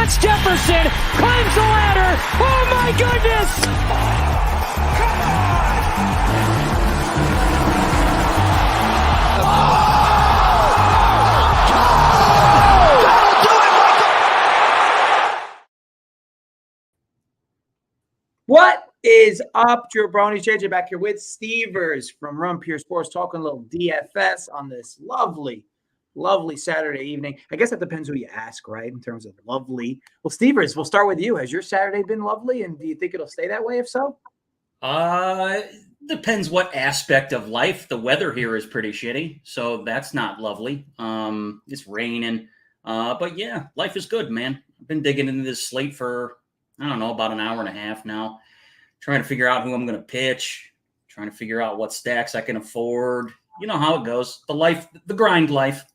That's Jefferson. Climbs the ladder. Oh, my goodness. Come on. What is up, Drew Bronies? JJ back here with Stevers from Run Pure Sports, talking a little DFS on this lovely Saturday evening. I guess that depends who you ask, right, in terms of lovely. Well, Stevers, we'll start with you. Has your Saturday been lovely, and do you think it'll stay that way if so? Depends what aspect of life. The weather here is pretty shitty, so that's not lovely. It's raining. But yeah, life is good, man. I've been digging into this slate for, I don't know, about an hour and a half now. Trying to figure out who I'm going to pitch, trying to figure out what stacks I can afford. You know how it goes. The grind life.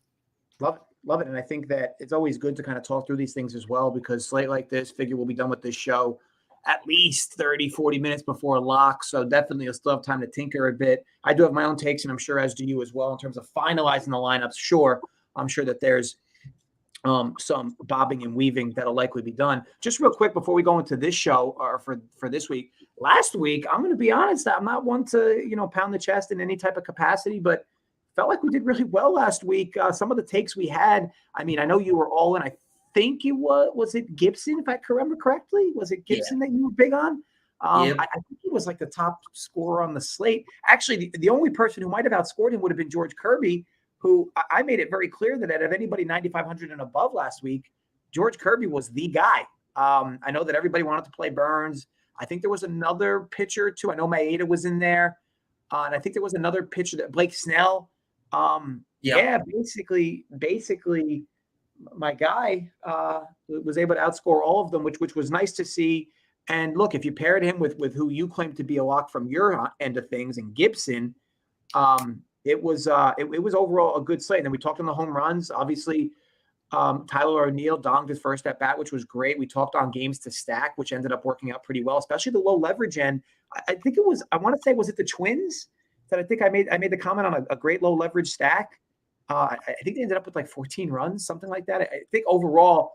Love it. And I think that it's always good to kind of talk through these things as well, because slate like this, figure we'll be done with this show at least 30, 40 minutes before lock. So definitely you'll still have time to tinker a bit. I do have my own takes, and I'm sure as do you as well, in terms of finalizing the lineups. Sure, I'm sure that there's some bobbing and weaving that'll likely be done. Just real quick before we go into this show, or for this week. Last week, I'm going to be honest, I'm not one to pound the chest in any type of capacity, but felt like we did really well last week. Some of the takes we had, I mean, I know you were all in. I think it was it Gibson, if I remember correctly? Was it Gibson that you were big on? Yep. I think he was like the top scorer on the slate. Actually, the only person who might have outscored him would have been George Kirby, who I made it very clear that out of anybody 9,500 and above last week, George Kirby was the guy. I know that everybody wanted to play Burns. I think there was another pitcher too. I know Maeda was in there. And I think there was another pitcher, that Blake Snell. Yeah, basically my guy was able to outscore all of them, which was nice to see. And look, if you paired him with who you claim to be a lock from your end of things, and Gibson, it was overall a good slate. And then we talked on the home runs. Obviously, Tyler O'Neill donged his first at bat, which was great. We talked on games to stack, which ended up working out pretty well, especially the low leverage end. I think it was, I want to say, was it the Twins that I think I made the comment on a great low leverage stack? I think they ended up with like 14 runs, something like that. I think overall,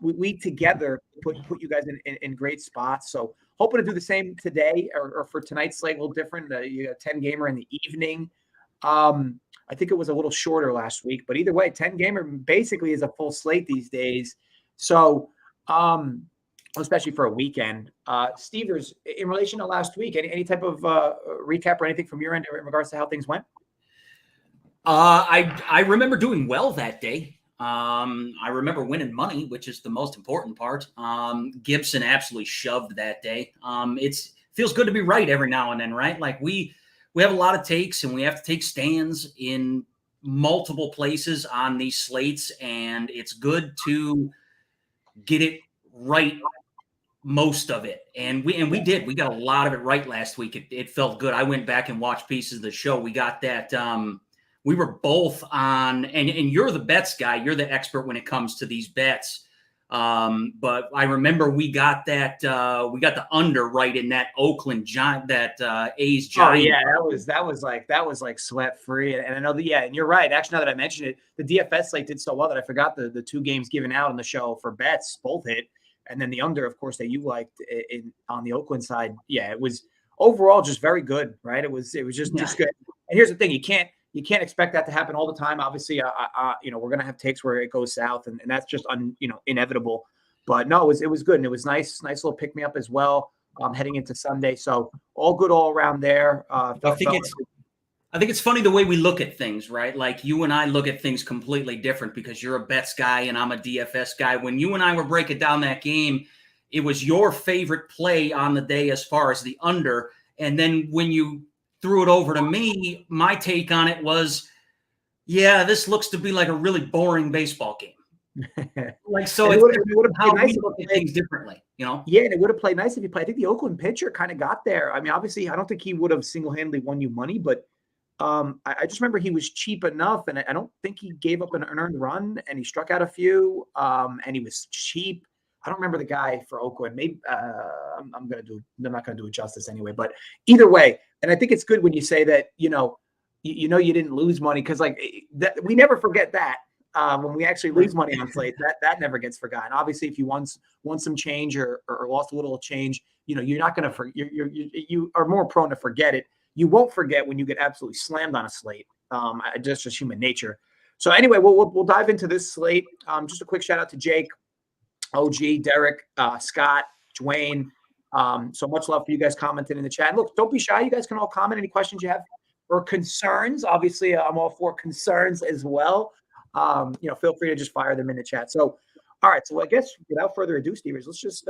we together put you guys in great spots. So hoping to do the same today, or for tonight's slate, a little different. You got 10 gamer in the evening. I think it was a little shorter last week, but either way, 10 gamer basically is a full slate these days. So, especially for a weekend. Stevers, in relation to last week, any type of recap or anything from your end in regards to how things went? I remember doing well that day. I remember winning money, which is the most important part. Gibson absolutely shoved that day. It feels good to be right every now and then, right? Like we have a lot of takes, and we have to take stands in multiple places on these slates, and it's good to get it right, most of it. And we did. We got a lot of it right last week. It felt good. I went back and watched pieces of the show. We got that. We were both on, and you're the bets guy. You're the expert when it comes to these bets. But I remember we got that. We got the under right in that Oakland Giant, that A's Giant. Oh yeah, that was like sweat free. And I know that. Yeah, and you're right. Actually, now that I mentioned it, the DFS slate did so well that I forgot the two games given out on the show for bets both hit, and then the under, of course, that you liked on the Oakland side. Yeah, it was overall just very good, right? It was just good. And here's the thing: you can't expect that to happen all the time. Obviously, we're going to have takes where it goes south, and that's just inevitable. But no, it was good, and it was nice little pick me up as well, heading into Sunday. So all good all around there. I think it's funny the way we look at things, right? Like you and I look at things completely different, because you're a bets guy and I'm a DFS guy. When you and I were breaking down that game, it was your favorite play on the day as far as the under, and then when you threw it over to me, my take on it was, yeah, this looks to be like a really boring baseball game. Like, so it would have played nice to look at things differently, Yeah, and it would have played nice if you played. I think the Oakland pitcher kind of got there. I mean, obviously, I don't think he would have single-handedly won you money, but I just remember he was cheap enough, and I don't think he gave up an earned run, and he struck out a few, and he was cheap. I don't remember the guy for Oakland. Maybe I'm not going to do it justice anyway. But either way, and I think it's good when you say that you didn't lose money, because like that, we never forget that. when we actually lose money on slates, that never gets forgotten. Obviously, if you won some change or lost a little change, you're not going to you are more prone to forget it. You won't forget when you get absolutely slammed on a slate. Just human nature. So anyway, we'll dive into this slate. Just a quick shout out to Jake, OG, Derek, Scott, Dwayne. So much love for you guys commenting in the chat. And look, don't be shy. You guys can all comment any questions you have or concerns. Obviously, I'm all for concerns as well. Feel free to just fire them in the chat. So, all right. So I guess without further ado, Stevers, let's just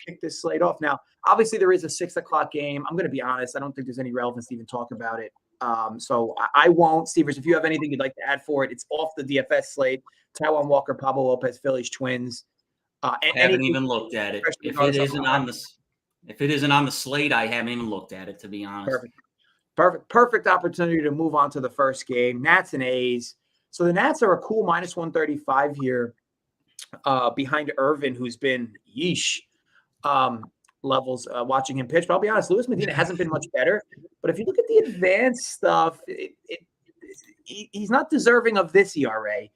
kick this slate off. Now, obviously, there is a 6:00 game. I'm going to be honest. I don't think there's any relevance to even talk about it. So I won't. Stevers, if you have anything you'd like to add for it, it's off the DFS slate. Taijuan Walker, Pablo Lopez, Phillies, Twins. Haven't even looked at it. If it isn't on the slate, I haven't even looked at it, to be honest. Perfect opportunity to move on to the first game. Nats and A's. So the Nats are a cool -135 here behind Irvin, who's been levels watching him pitch. But I'll be honest, Luis Medina hasn't been much better. But if you look at the advanced stuff, he's not deserving of this ERA.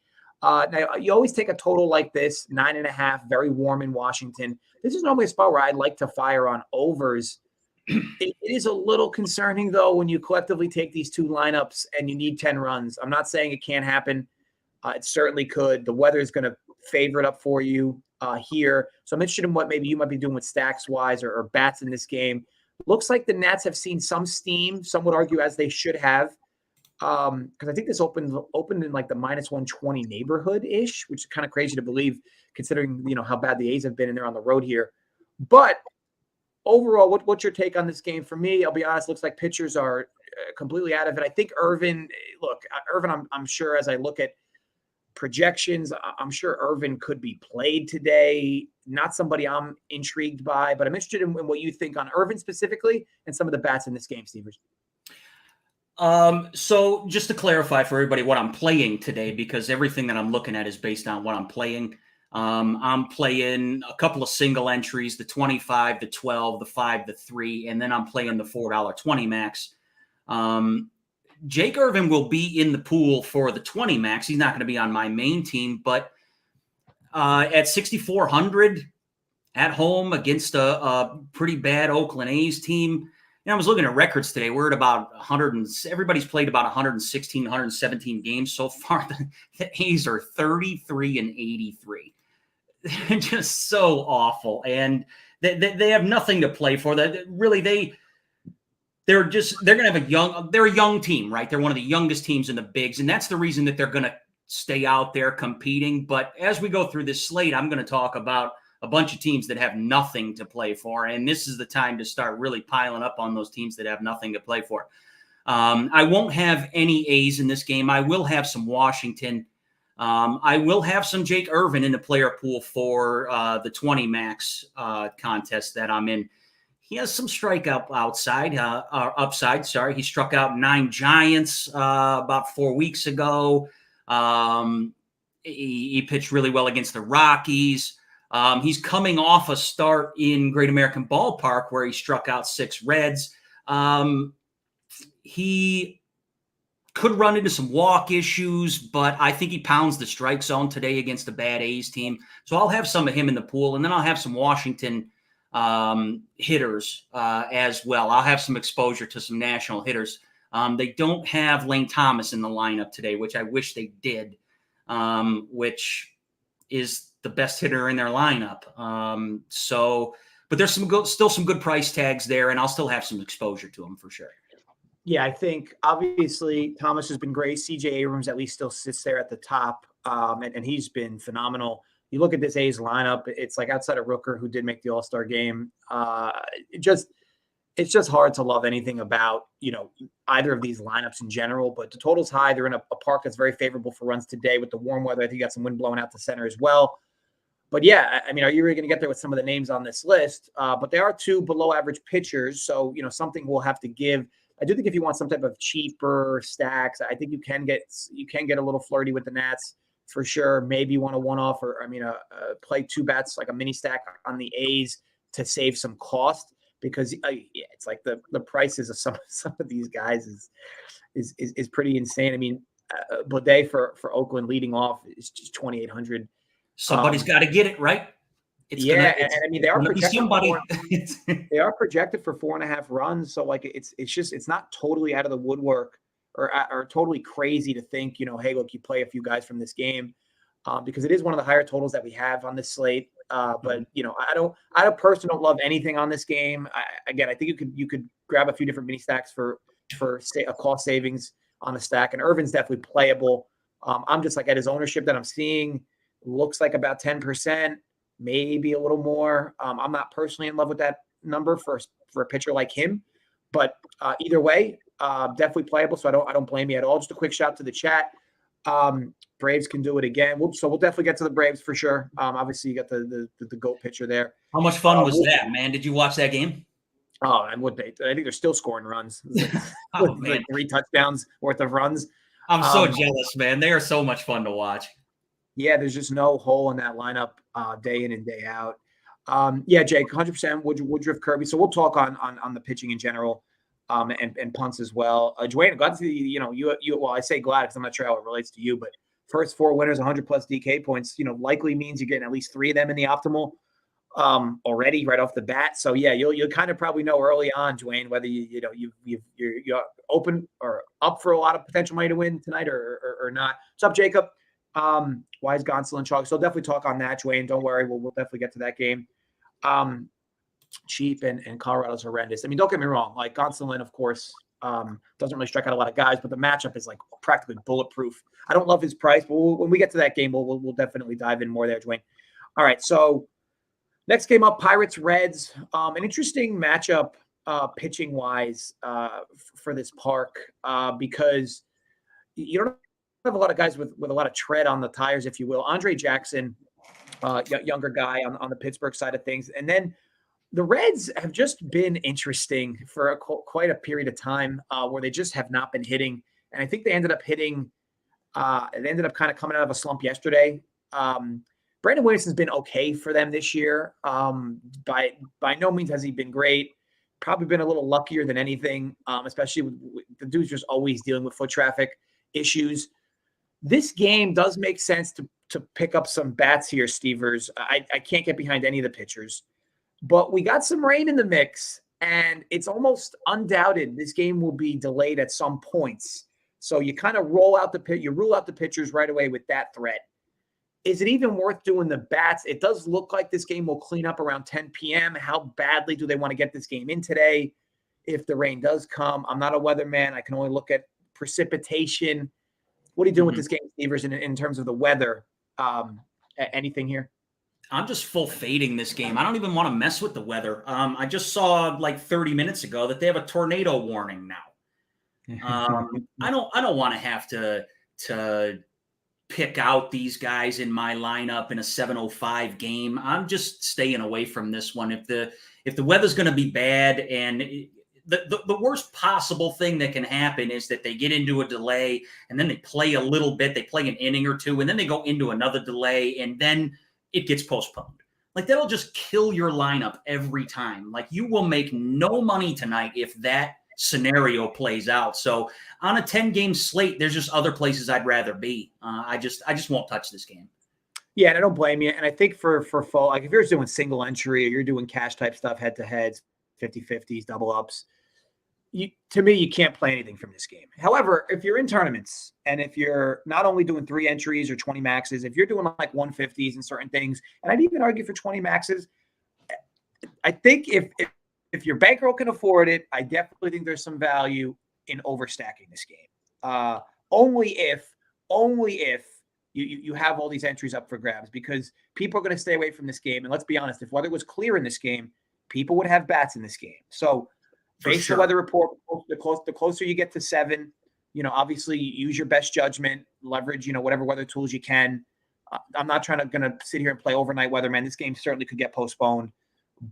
Now, you always take a total like this, 9.5, very warm in Washington. This is normally a spot where I'd like to fire on overs. It is a little concerning, though, when you collectively take these two lineups and you need 10 runs. I'm not saying it can't happen. It certainly could. The weather is going to favor it up for you here. So I'm interested in what maybe you might be doing with stacks-wise or bats in this game. Looks like the Nats have seen some steam. Some would argue as they should have. Because I think this opened in like the -120 neighborhood-ish, which is kind of crazy to believe considering, how bad the A's have been and they're on the road here. But overall, what's your take on this game? For me, I'll be honest, looks like pitchers are completely out of it. I think Irvin, I'm sure as I look at projections, I'm sure Irvin could be played today. Not somebody I'm intrigued by, but I'm interested in what you think on Irvin specifically and some of the bats in this game, Stevers. So just to clarify for everybody what I'm playing today, because everything that I'm looking at is based on what I'm playing. I'm playing a couple of single entries, the 25, the 12, the 5, the 3, and then I'm playing the $4.20 max. Jake Irvin will be in the pool for the 20 max. He's not going to be on my main team, but at 6,400 at home against a pretty bad Oakland A's team. I was looking at records today. We're at about 100 and everybody's played about 116, 117 games so far. The A's are 33 and 83. They're just so awful, and they have nothing to play for. That really they're going to have they're a young team, right? They're one of the youngest teams in the bigs, and that's the reason that they're going to stay out there competing. But as we go through this slate, I'm going to talk about a bunch of teams that have nothing to play for. And this is the time to start really piling up on those teams that have nothing to play for. I won't have any A's in this game. I will have some Washington. I will have some Jake Irvin in the player pool for the 20 max contest that I'm in. He has some strikeout upside. Sorry. He struck out 9 Giants about 4 weeks ago. He pitched really well against the Rockies. He's coming off a start in Great American Ballpark where he struck out 6 Reds. He could run into some walk issues, but I think he pounds the strike zone today against a bad A's team. So I'll have some of him in the pool, and then I'll have some Washington hitters as well. I'll have some exposure to some national hitters. They don't have Lane Thomas in the lineup today, which I wish they did, which is the best hitter in their lineup. But there's still some good price tags there, and I'll still have some exposure to them for sure. Yeah, I think obviously Thomas has been great. CJ Abrams at least still sits there at the top, and he's been phenomenal. You look at this A's lineup, it's like outside of Rooker, who did make the All-Star game. It's just hard to love anything about, either of these lineups in general, but the total's high. They're in a park that's very favorable for runs today with the warm weather. I think you got some wind blowing out the center as well. But yeah, I mean, are you really going to get there with some of the names on this list? But there are 2 below average pitchers. So, something we'll have to give. I do think if you want some type of cheaper stacks, I think you can get a little flirty with the Nats for sure. Maybe you want a one-off play 2 bats, like a mini stack on the A's to save some cost, because it's like the prices of some of these guys is pretty insane. I mean, Baudet for Oakland leading off is just 2,800. Somebody's got to get it, right? I mean, they are projected somebody. They are projected for 4.5 runs. So like it's not totally out of the woodwork or totally crazy to think, hey, look, you play a few guys from this game because it is one of the higher totals that we have on this slate. But I personally don't love anything on this game. I think you could grab a few different mini stacks for a cost savings on a stack, and Irvin's definitely playable. I'm just like at his ownership that I'm seeing looks like about 10%. Maybe a little more. I'm not personally in love with that number for a pitcher like him, but either way, definitely playable. So I don't blame you at all. Just a quick shout to the chat. Braves can do it again. We'll definitely get to the Braves for sure. Obviously, you got the GOAT pitcher there. How much fun was that, man? Did you watch that game? Oh, and I think they're still scoring runs. Man. 3 touchdowns worth of runs. I'm so jealous, man. They are so much fun to watch. Yeah, there's just no hole in that lineup day in and day out. Jake, 100% Woodruff, Kirby. So we'll talk on the pitching in general and punts as well. Dwayne, glad to see you. Well, I say glad because I'm not sure how it relates to you, but first 4 winners, 100 plus DK points. Likely means you're getting at least 3 of them in the optimal already right off the bat. So yeah, you'll kind of probably know early on, Dwayne, whether you're open or up for a lot of potential money to win tonight or not. What's up, Jacob? Why is Gonsolin chalk? So definitely talk on that, Dwayne. Don't worry. We'll definitely get to that game. Cheap and Colorado's horrendous. I mean, don't get me wrong. Like Gonsolin, of course, doesn't really strike out a lot of guys, but the matchup is like practically bulletproof. I don't love his price, but when we get to that game, we'll definitely dive in more there, Dwayne. All right. So next game up, Pirates Reds. An interesting matchup pitching wise for this park because you don't have a lot of guys with a lot of tread on the tires, if you will. Andre Jackson, younger guy on the Pittsburgh side of things. And then the Reds have just been interesting for quite a period of time where they just have not been hitting. And I think they ended up hitting. They ended up kind of coming out of a slump yesterday. Brandon Williamson's been okay for them this year. By no means has he been great. Probably been a little luckier than anything, especially with the dude's just always dealing with foot traffic issues. This game does make sense to pick up some bats here, Stevers. I can't get behind any of the pitchers, but we got some rain in the mix, and it's almost undoubted this game will be delayed at some points. So you kind of rule out the pitchers right away with that threat. Is it even worth doing the bats? It does look like this game will clean up around 10 p.m. How badly do they want to get this game in today if the rain does come? I'm not a weatherman. I can only look at precipitation. What are you doing with this game, Stevers, in terms of the weather? Anything here? I'm just full fading this game. I don't even want to mess with the weather. I just saw like 30 minutes ago that they have a tornado warning now. I don't want to have to pick out these guys in my lineup in a 7:05 game. I'm just staying away from this one. If the weather's going to be bad and the worst possible thing that can happen is that they get into a delay and then they play a little bit, they play an inning or two, and then they go into another delay and then it gets postponed. Like that'll just kill your lineup every time. Like you will make no money tonight if that scenario plays out. So on a 10-game slate, there's just other places I'd rather be. I just won't touch this game. Yeah, and I don't blame you. And I think for fall, like if you're doing single entry or you're doing cash type stuff, head to heads, 50-50s, double ups, to me, you can't play anything from this game. However, if you're in tournaments and if you're not only doing 3 entries or 20 maxes, if you're doing like 150s and certain things, and I'd even argue for 20 maxes, I think if your bankroll can afford it, I definitely think there's some value in overstacking this game. Only if you have all these entries up for grabs, because people are going to stay away from this game. And let's be honest, if weather was clear in this game, people would have bats in this game. So based on the weather report, the closer you get to 7, obviously use your best judgment, leverage, whatever weather tools you can. I'm not going to sit here and play overnight weather, man. This game certainly could get postponed.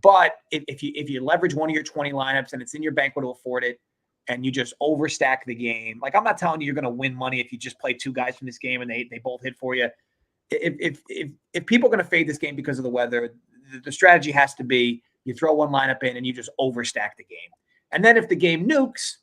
But if you leverage one of your 20 lineups and it's in your bankroll to afford it, and you just overstack the game, like I'm not telling you you're going to win money if you just play 2 guys from this game and they both hit for you. If people are going to fade this game because of the weather, the strategy has to be you throw one lineup in and you just overstack the game. And then if the game nukes,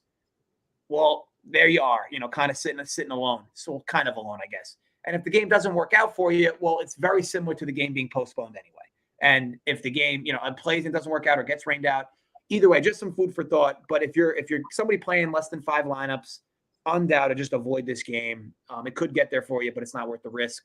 well, there you are, kind of sitting alone. So kind of alone, I guess. And if the game doesn't work out for you, well, it's very similar to the game being postponed anyway. And if the game, plays and doesn't work out or gets rained out, either way, just some food for thought. But if you're somebody playing less than 5 lineups, undoubted, just avoid this game. It could get there for you, but it's not worth the risk.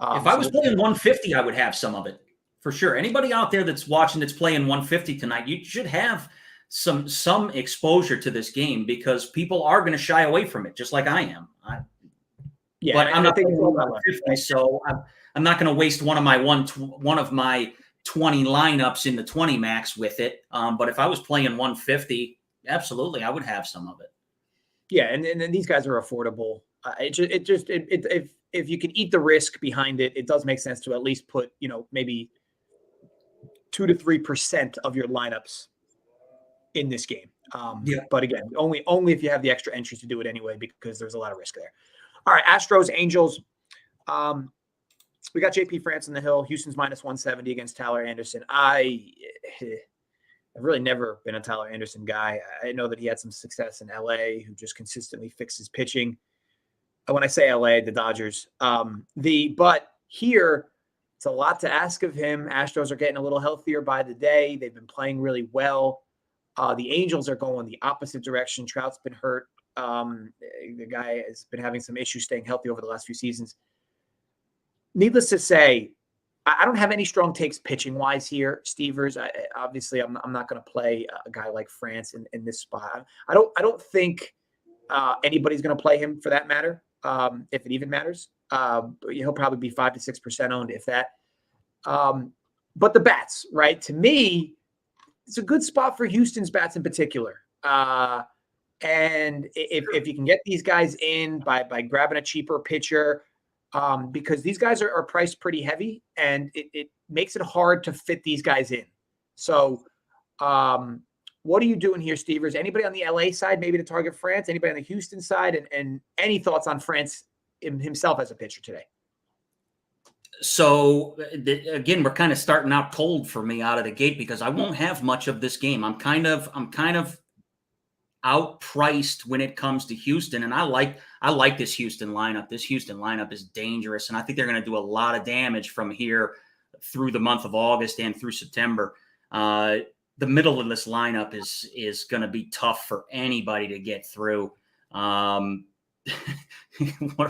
If I was playing 150, I would have some of it for sure. Anybody out there that's watching that's playing 150 tonight, you should have some exposure to this game because people are going to shy away from it, just like I am. But I'm not thinking 150, so I'm not going to waste one of my 20 lineups in the 20 max with it. But if I was playing 150, absolutely, I would have some of it. Yeah, and these guys are affordable. If you can eat the risk behind it, it does make sense to at least put maybe 2 to 3% of your lineups in this game. But again, only if you have the extra entries to do it anyway, because there's a lot of risk there. All right, Astros, Angels. We got JP France on the hill. Houston's minus 170 against Tyler Anderson. I've really never been a Tyler Anderson guy. I know that he had some success in LA, who just consistently fixes pitching. When I say LA, the Dodgers. But here, it's a lot to ask of him. Astros are getting a little healthier by the day. They've been playing really well. The Angels are going the opposite direction. Trout's been hurt. The guy has been having some issues staying healthy over the last few seasons. Needless to say, I don't have any strong takes pitching-wise here, Stevers. Obviously, I'm not going to play a guy like France in this spot. I don't think anybody's going to play him for that matter, if it even matters. He'll probably be 5 to 6% owned, if that. But the bats, right? To me, it's a good spot for Houston's bats in particular. And if you can get these guys in by grabbing a cheaper pitcher, because these guys are priced pretty heavy, and it makes it hard to fit these guys in. So what are you doing here, Stevers? Anybody on the LA side, maybe to target France? Anybody on the Houston side? And any thoughts on France himself as a pitcher today? So again, we're kind of starting out cold for me out of the gate because I won't have much of this game. I'm kind of outpriced when it comes to Houston, and I like this Houston lineup. This Houston lineup is dangerous, and I think they're going to do a lot of damage from here through the month of August and through September. The middle of this lineup is going to be tough for anybody to get through. What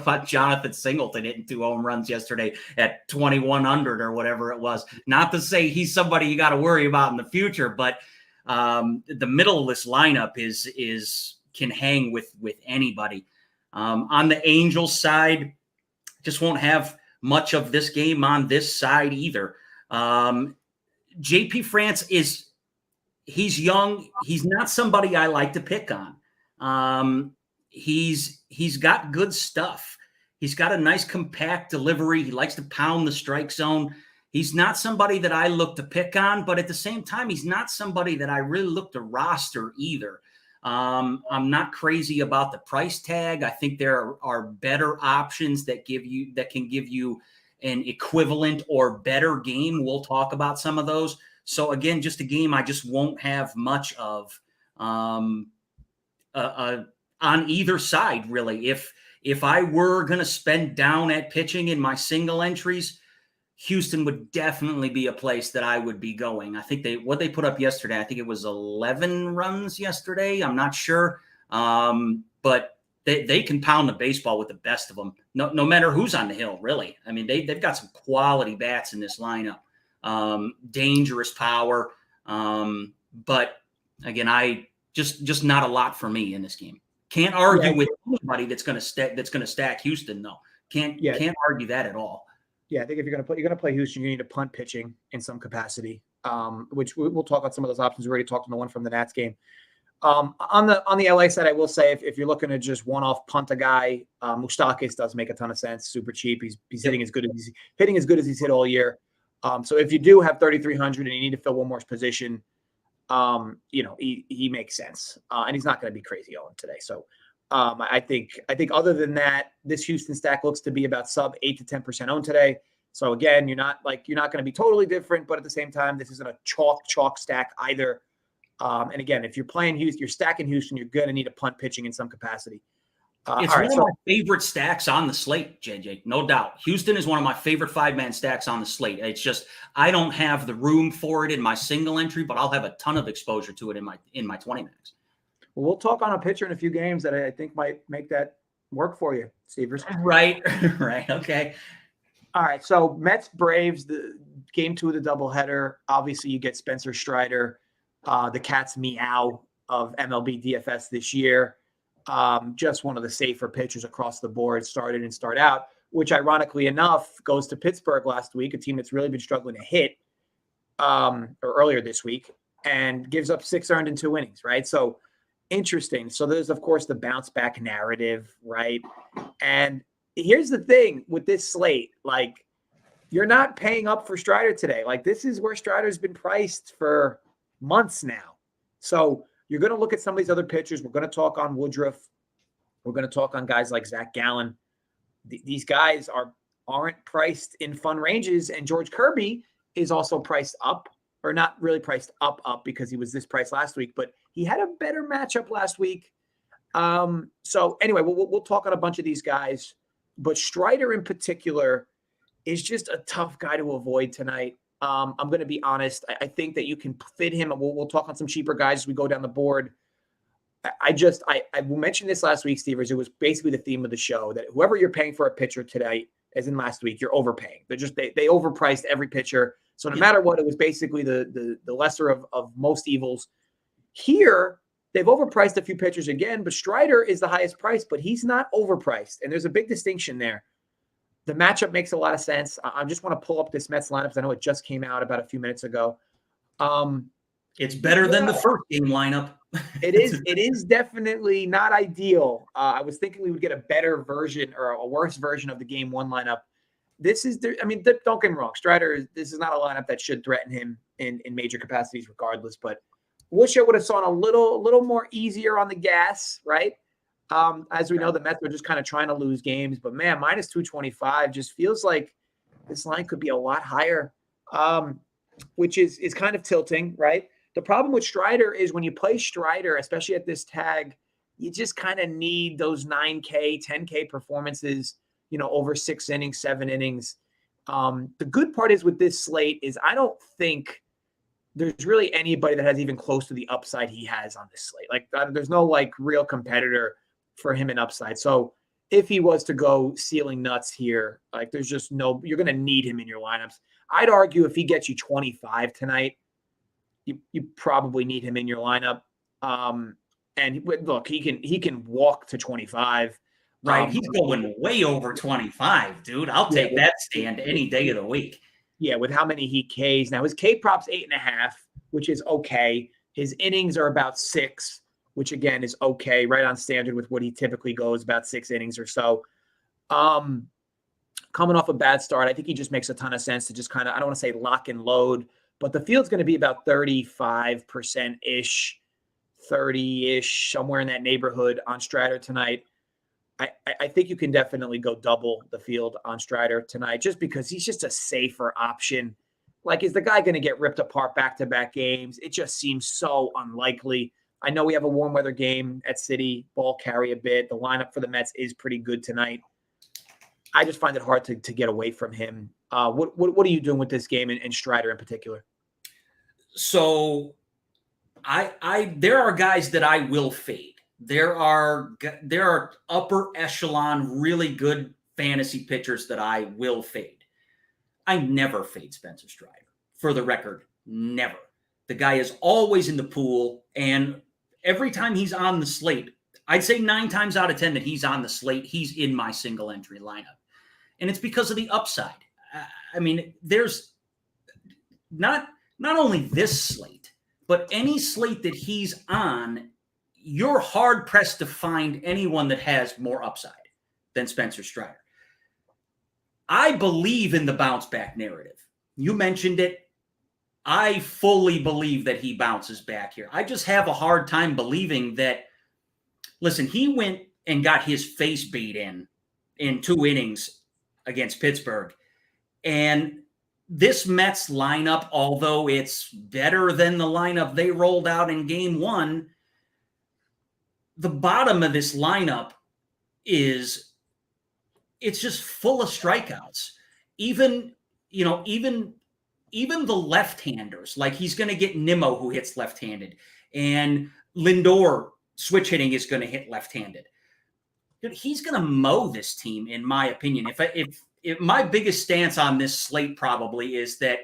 about Jonathan Singleton hitting 2 home runs yesterday at 2,100 or whatever it was? Not to say he's somebody you got to worry about in the future, but the middle of this lineup can hang with anybody. On the Angels side, just won't have much of this game on this side either. JP France he's young. He's not somebody I like to pick on. He's got good stuff. He's got a nice compact delivery. He likes to pound the strike zone. He's not somebody that I look to pick on, but at the same time, he's not somebody that I really look to roster either. I'm not crazy about the price tag. I think there are better options that can give you an equivalent or better game. We'll talk about some of those. So again, just a game I just won't have much of on either side, really. If I were going to spend down at pitching in my single entries, Houston would definitely be a place that I would be going. I think what they put up yesterday, I think it was 11 runs yesterday. I'm not sure. But they can pound the baseball with the best of them, no matter who's on the hill, really. I mean, they've got some quality bats in this lineup. Dangerous power. But again, I just not a lot for me in this game. Can't argue with anybody that's going to stack Houston, though. Can't argue that at all. Yeah, I think if you're going to play Houston, you need to punt pitching in some capacity, which we'll talk about some of those options. We already talked on the one from the Nats game. On the LA side, I will say if you're looking to just one-off punt a guy, Moustakas does make a ton of sense. Super cheap. He's hitting as good as he's hit all year. So if you do have 3,300 and you need to fill one more position, he makes sense, and he's not going to be crazy on today. So I think other than that, this Houston stack looks to be about sub 8 to 10% owned today. So again, you're not going to be totally different, but at the same time, this isn't a chalk stack either. And again, if you're playing Houston, you're stacking Houston, you're going to need a punt pitching in some capacity. It's one of my favorite stacks on the slate, JJ, no doubt. Houston is one of my favorite 5-man stacks on the slate. It's just I don't have the room for it in my single entry, but I'll have a ton of exposure to it in my 20 max. Well, we'll talk on a pitcher in a few games that I think might make that work for you, Stevers. Right. Okay. All right. So Mets Braves, the game 2 of the doubleheader. Obviously, you get Spencer Strider, the cat's meow of MLB DFS this year. Just one of the safer pitchers across the board, started and start out, which ironically enough goes to Pittsburgh last week, a team that's really been struggling to hit or earlier this week, and gives up 6 earned in 2 innings, right? So interesting. So there's, of course, the bounce back narrative, right? And here's the thing with this slate, like you're not paying up for Strider today. Like this is where Strider's been priced for months now. So you're going to look at some of these other pitchers. We're going to talk on Woodruff. We're going to talk on guys like Zach Gallen. These guys aren't priced in fun ranges. And George Kirby is also priced up, or not really priced up because he was this price last week, but he had a better matchup last week. So anyway, we'll talk on a bunch of these guys, but Strider in particular is just a tough guy to avoid tonight. I'm going to be honest. I think that you can fit him. We'll talk on some cheaper guys as we go down the board. I mentioned this last week, Stevers. It was basically the theme of the show that whoever you're paying for a pitcher today, as in last week, you're overpaying. They're just they overpriced every pitcher. So no matter what, it was basically the lesser of most evils. Here, they've overpriced a few pitchers again, but Strider is the highest price, but he's not overpriced. And there's a big distinction there. The matchup makes a lot of sense. I just want to pull up this Mets lineup because I know it just came out about a few minutes ago. It's better than the first game lineup. It is definitely not ideal. I was thinking we would get a better version or a worse version of the game 1 lineup. Don't get me wrong. Strider, this is not a lineup that should threaten him in major capacities regardless, but wish I would have saw a little more easier on the gas, right? As we know, the Mets are just kind of trying to lose games, but man, minus 225 just feels like this line could be a lot higher, which is kind of tilting, right? The problem with Strider is when you play Strider, especially at this tag, you just kind of need those 9K, 10K performances, over 6 innings, 7 innings. The good part is with this slate is I don't think there's really anybody that has even close to the upside he has on this slate. Like there's no real competitor for him in upside. So if he was to go ceiling nuts here, there's just you're going to need him in your lineups. I'd argue if he gets you 25 tonight, you probably need him in your lineup. And look, he can walk to 25. Right. He's going way over 25, dude. I'll take that stand any day of the week. Yeah. With how many he Ks now, his K prop's 8.5, which is okay. His innings are about 6, which again is okay, right on standard with what he typically goes, about 6 innings or so. Coming off a bad start, I think he just makes a ton of sense to just kind of, I don't want to say lock and load, but the field's going to be about 35%-ish, 30-ish, somewhere in that neighborhood on Strider tonight. I think you can definitely go double the field on Strider tonight just because he's just a safer option. Is the guy going to get ripped apart back-to-back games? It just seems so unlikely. I know we have a warm weather game at City. Ball carry a bit. The lineup for the Mets is pretty good tonight. I just find it hard to get away from him. What are you doing with this game and Strider in particular? So there are guys that I will fade. There are upper echelon, really good fantasy pitchers that I will fade. I never fade Spencer Strider. For the record, never. The guy is always in the pool, and every time he's on the slate, I'd say 9 times out of 10 that he's on the slate, he's in my single entry lineup. And it's because of the upside. There's not only this slate, but any slate that he's on, you're hard pressed to find anyone that has more upside than Spencer Strider. I believe in the bounce back narrative. You mentioned it. I fully believe that he bounces back here. I just have a hard time believing that. Listen, he went and got his face beat in 2 innings against Pittsburgh. And this Mets lineup, although it's better than the lineup they rolled out in game 1, the bottom of this lineup is it's just full of strikeouts. Even the left-handers, like he's going to get Nimmo, who hits left-handed, and Lindor switch hitting is going to hit left-handed. Dude, he's going to mow this team, in my opinion. If my biggest stance on this slate probably is that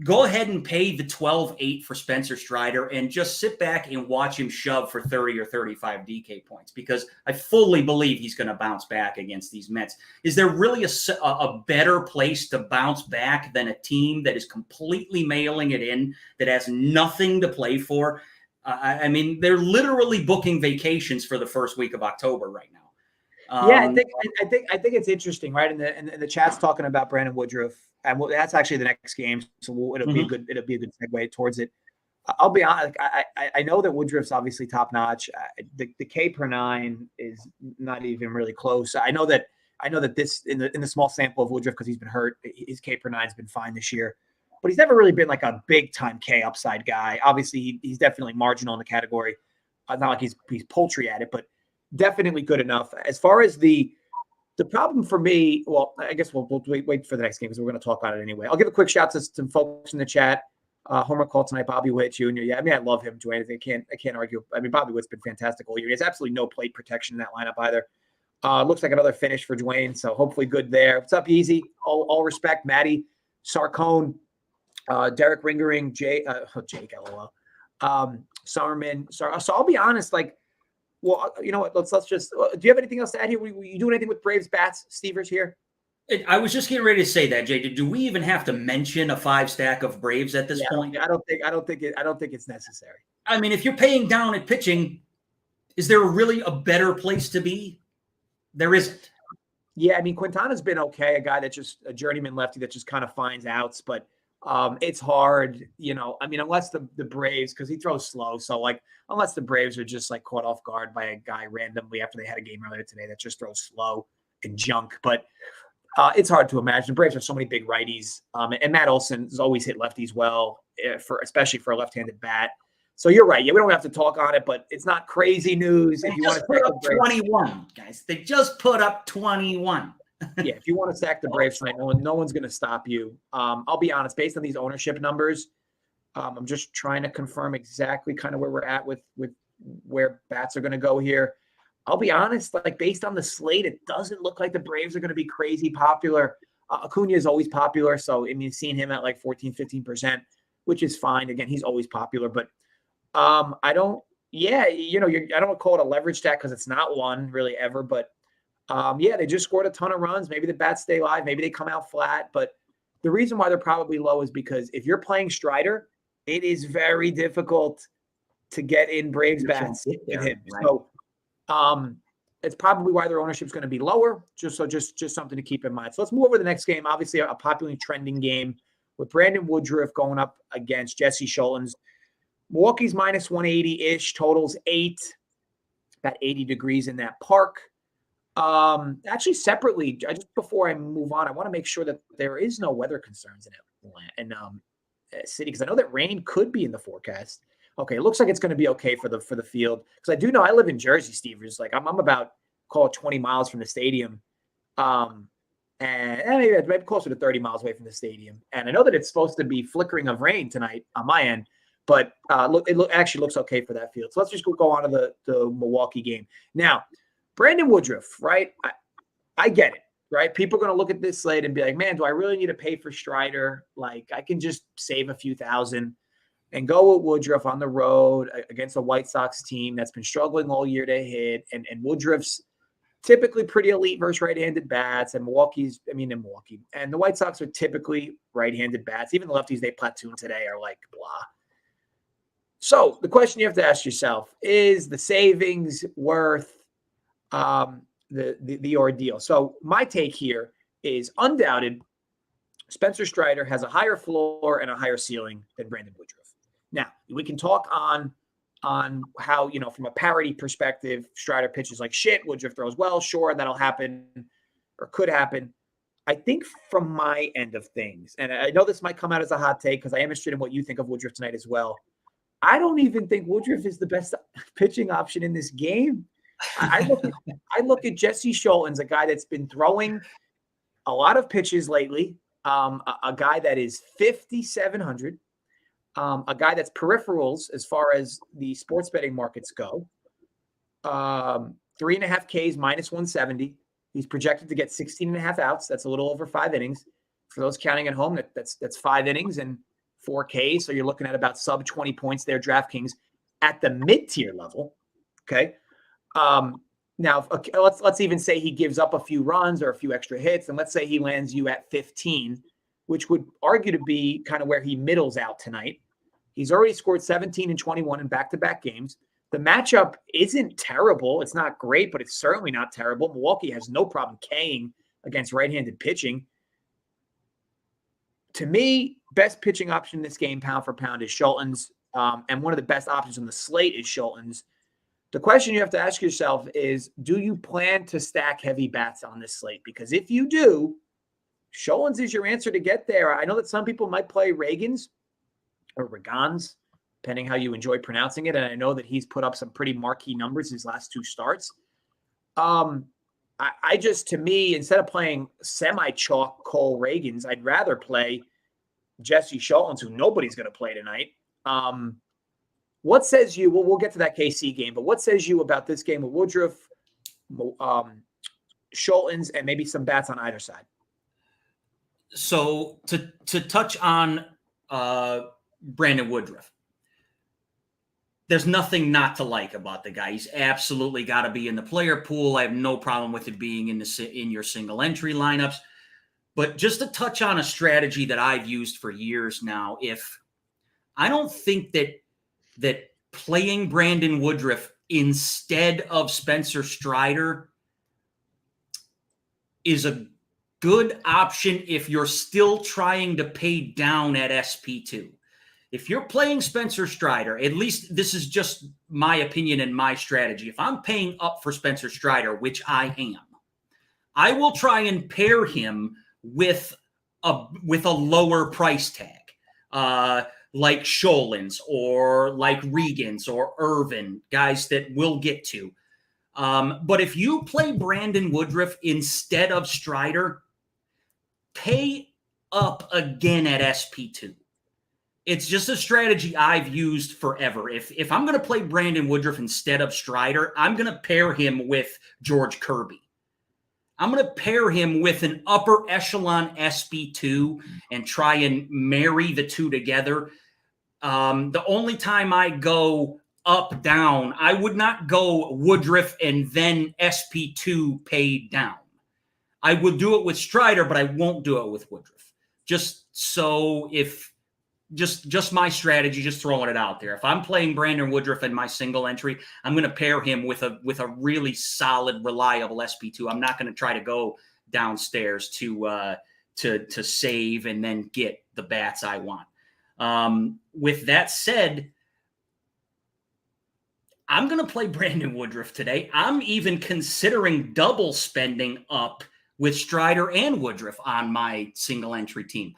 go ahead and pay the 12-8 for Spencer Strider and just sit back and watch him shove for 30 or 35 DK points, because I fully believe he's going to bounce back against these Mets. Is there really a better place to bounce back than a team that is completely mailing it in, that has nothing to play for? I mean, they're literally booking vacations for the first week of October right now. Yeah, I think it's interesting, right? And the chat's talking about Brandon Woodruff, and that's actually the next game, so it'll be a good segue towards it. I'll be honest, I know that Woodruff's obviously top notch. The K per 9 is not even really close. I know that this in the small sample of Woodruff, because he's been hurt, his K per 9's been fine this year, but he's never really been like a big time K upside guy. Obviously, he's definitely marginal in the category. Not like he's poultry at it, but definitely good enough. As far as the problem for me, well, I guess we'll wait for the next game because we're going to talk about it anyway. I'll give a quick shout to some folks in the chat. Homer called tonight, Bobby Witt Jr. Yeah, I mean, I love him, Dwayne. I can't argue. I mean, Bobby Witt's been fantastic all year. He has absolutely no plate protection in that lineup either. Looks like another finish for Dwayne, so hopefully good there. What's up, Easy? All respect, Maddie, Sarcone, Derek Ringering, Jake, LOL, Summerman. So I'll be honest, like, well, you know what? Let's just. Do you have anything else to add here? Were you doing anything with Braves bats, Stevers here? I was just getting ready to say that, Jay. Do we even have to mention a 5-stack of Braves at this point? I don't think it's necessary. I mean, if you're paying down at pitching, is there really a better place to be? There isn't. Yeah, I mean, Quintana's been okay. A guy that's just a journeyman lefty that just kind of finds outs, but it's hard, you know. I mean, unless the Braves, because he throws slow, so like unless the Braves are just like caught off guard by a guy randomly after they had a game earlier today that just throws slow and junk, but it's hard to imagine. The Braves have so many big righties, and Matt Olson has always hit lefties well, especially for a left-handed bat. So you're right. Yeah, we don't have to talk on it, but it's not crazy news. They just put up 21, guys. They just put up 21. Yeah, if you want to stack the Braves tonight, no one's going to stop you. I'll be honest, based on these ownership numbers, I'm just trying to confirm exactly kind of where we're at with where bats are going to go here. I'll be honest, like based on the slate, it doesn't look like the Braves are going to be crazy popular. Acuna is always popular, so I mean, seeing him at like 14-15%, which is fine. Again, he's always popular, but I don't. Yeah, you know, I don't call it a leverage stack because it's not one really ever, but. Yeah, they just scored a ton of runs. Maybe the bats stay live. Maybe they come out flat. But the reason why they're probably low is because if you're playing Strider, it is very difficult to get in Braves bats with him. Right. So it's probably why their ownership is going to be lower. Just something to keep in mind. So let's move over to the next game. Obviously, a popularly trending game with Brandon Woodruff going up against Jesse Scholtens. Milwaukee's minus 180-ish, totals 8. About 80 degrees in that park. Actually, separately, just before I move on, I want to make sure that there is no weather concerns in city, because I know that rain could be in the forecast. Okay, it looks like it's going to be okay for the field, because I do know I live in Jersey, Stevers. Like I'm about call it 20 miles from the stadium, and maybe closer to 30 miles away from the stadium. And I know that it's supposed to be flickering of rain tonight on my end, but it actually looks okay for that field. So let's just go on to the Milwaukee game now. Brandon Woodruff, right? I get it, right? People are going to look at this slate and be like, man, do I really need to pay for Strider? Like, I can just save a few thousand and go with Woodruff on the road against a White Sox team that's been struggling all year to hit. And Woodruff's typically pretty elite versus right-handed bats. And Milwaukee. And the White Sox are typically right-handed bats. Even the lefties they platoon today are like, blah. So the question you have to ask yourself, is the savings worth the ordeal? So my take here is undoubted. Spencer Strider has a higher floor and a higher ceiling than Brandon Woodruff. Now we can talk on how, you know, from a parity perspective, Strider pitches like shit, Woodruff throws well. Sure, that'll happen or could happen. I think from my end of things, and I know this might come out as a hot take because I am interested in what you think of Woodruff tonight as well. I don't even think Woodruff is the best pitching option in this game. I look at Jesse Scholtens, a guy that's been throwing a lot of pitches lately, a guy that is 5,700, a guy that's peripherals as far as the sports betting markets go. 3.5 Ks minus 170. He's projected to get 16.5 outs. That's a little over 5 innings. For those counting at home, that's 5 innings and 4 Ks. So you're looking at about sub 20 points there, DraftKings at the mid-tier level. Okay. Now let's even say he gives up a few runs or a few extra hits, and let's say he lands you at 15, which would argue to be kind of where he middles out tonight. He's already scored 17 and 21 in back-to-back games. The matchup isn't terrible. It's not great, but it's certainly not terrible. Milwaukee has no problem K-ing against right-handed pitching. To me, best pitching option in this game, pound for pound, is Scholtens. And one of the best options on the slate is Scholtens. The question you have to ask yourself is, do you plan to stack heavy bats on this slate? Because if you do, Scholtens is your answer to get there. I know that some people might play Reagans or Regans, depending how you enjoy pronouncing it. And I know that he's put up some pretty marquee numbers his last 2 starts. I just, to me, instead of playing semi-chalk Cole Reagans, I'd rather play Jesse Scholtens, who nobody's going to play tonight. What says you, we'll get to that KC game, but what says you about this game with Woodruff, Scholtens, and maybe some bats on either side? So to touch on Brandon Woodruff, there's nothing not to like about the guy. He's absolutely got to be in the player pool. I have no problem with it being in your single entry lineups. But just to touch on a strategy that I've used for years now, I don't think that playing Brandon Woodruff instead of Spencer Strider is a good option if you're still trying to pay down at SP2. If you're playing Spencer Strider, at least this is just my opinion and my strategy. If I'm paying up for Spencer Strider, which I am, I will try and pair him with a lower price tag, like Scholtens or like Regans or Irvin, guys that we'll get to. But if you play Brandon Woodruff instead of Strider, pay up again at SP2. It's just a strategy I've used forever. If I'm going to play Brandon Woodruff instead of Strider, I'm going to pair him with George Kirby. I'm going to pair him with an upper echelon SP2 and try and marry the two together. The only time I go up, down, I would not go Woodruff and then SP2 paid down. I would do it with Strider, but I won't do it with Woodruff. Just my strategy, just throwing it out there. If I'm playing Brandon Woodruff in my single entry, I'm going to pair him with a really solid, reliable SP2. I'm not going to try to go downstairs to save and then get the bats I want. With that said, I'm going to play Brandon Woodruff today. I'm even considering double spending up with Strider and Woodruff on my single entry team.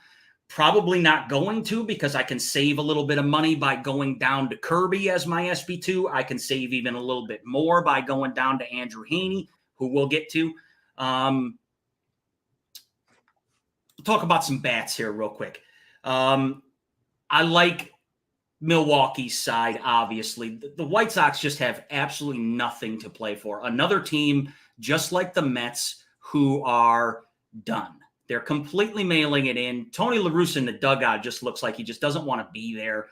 Probably not going to, because I can save a little bit of money by going down to Kirby as my SP2. I can save even a little bit more by going down to Andrew Heaney, who we'll get to. We'll talk about some bats here real quick. I like Milwaukee's side, obviously. The White Sox just have absolutely nothing to play for. Another team, just like the Mets, who are done. They're completely mailing it in. Tony La Russa in the dugout just looks like he just doesn't want to be there.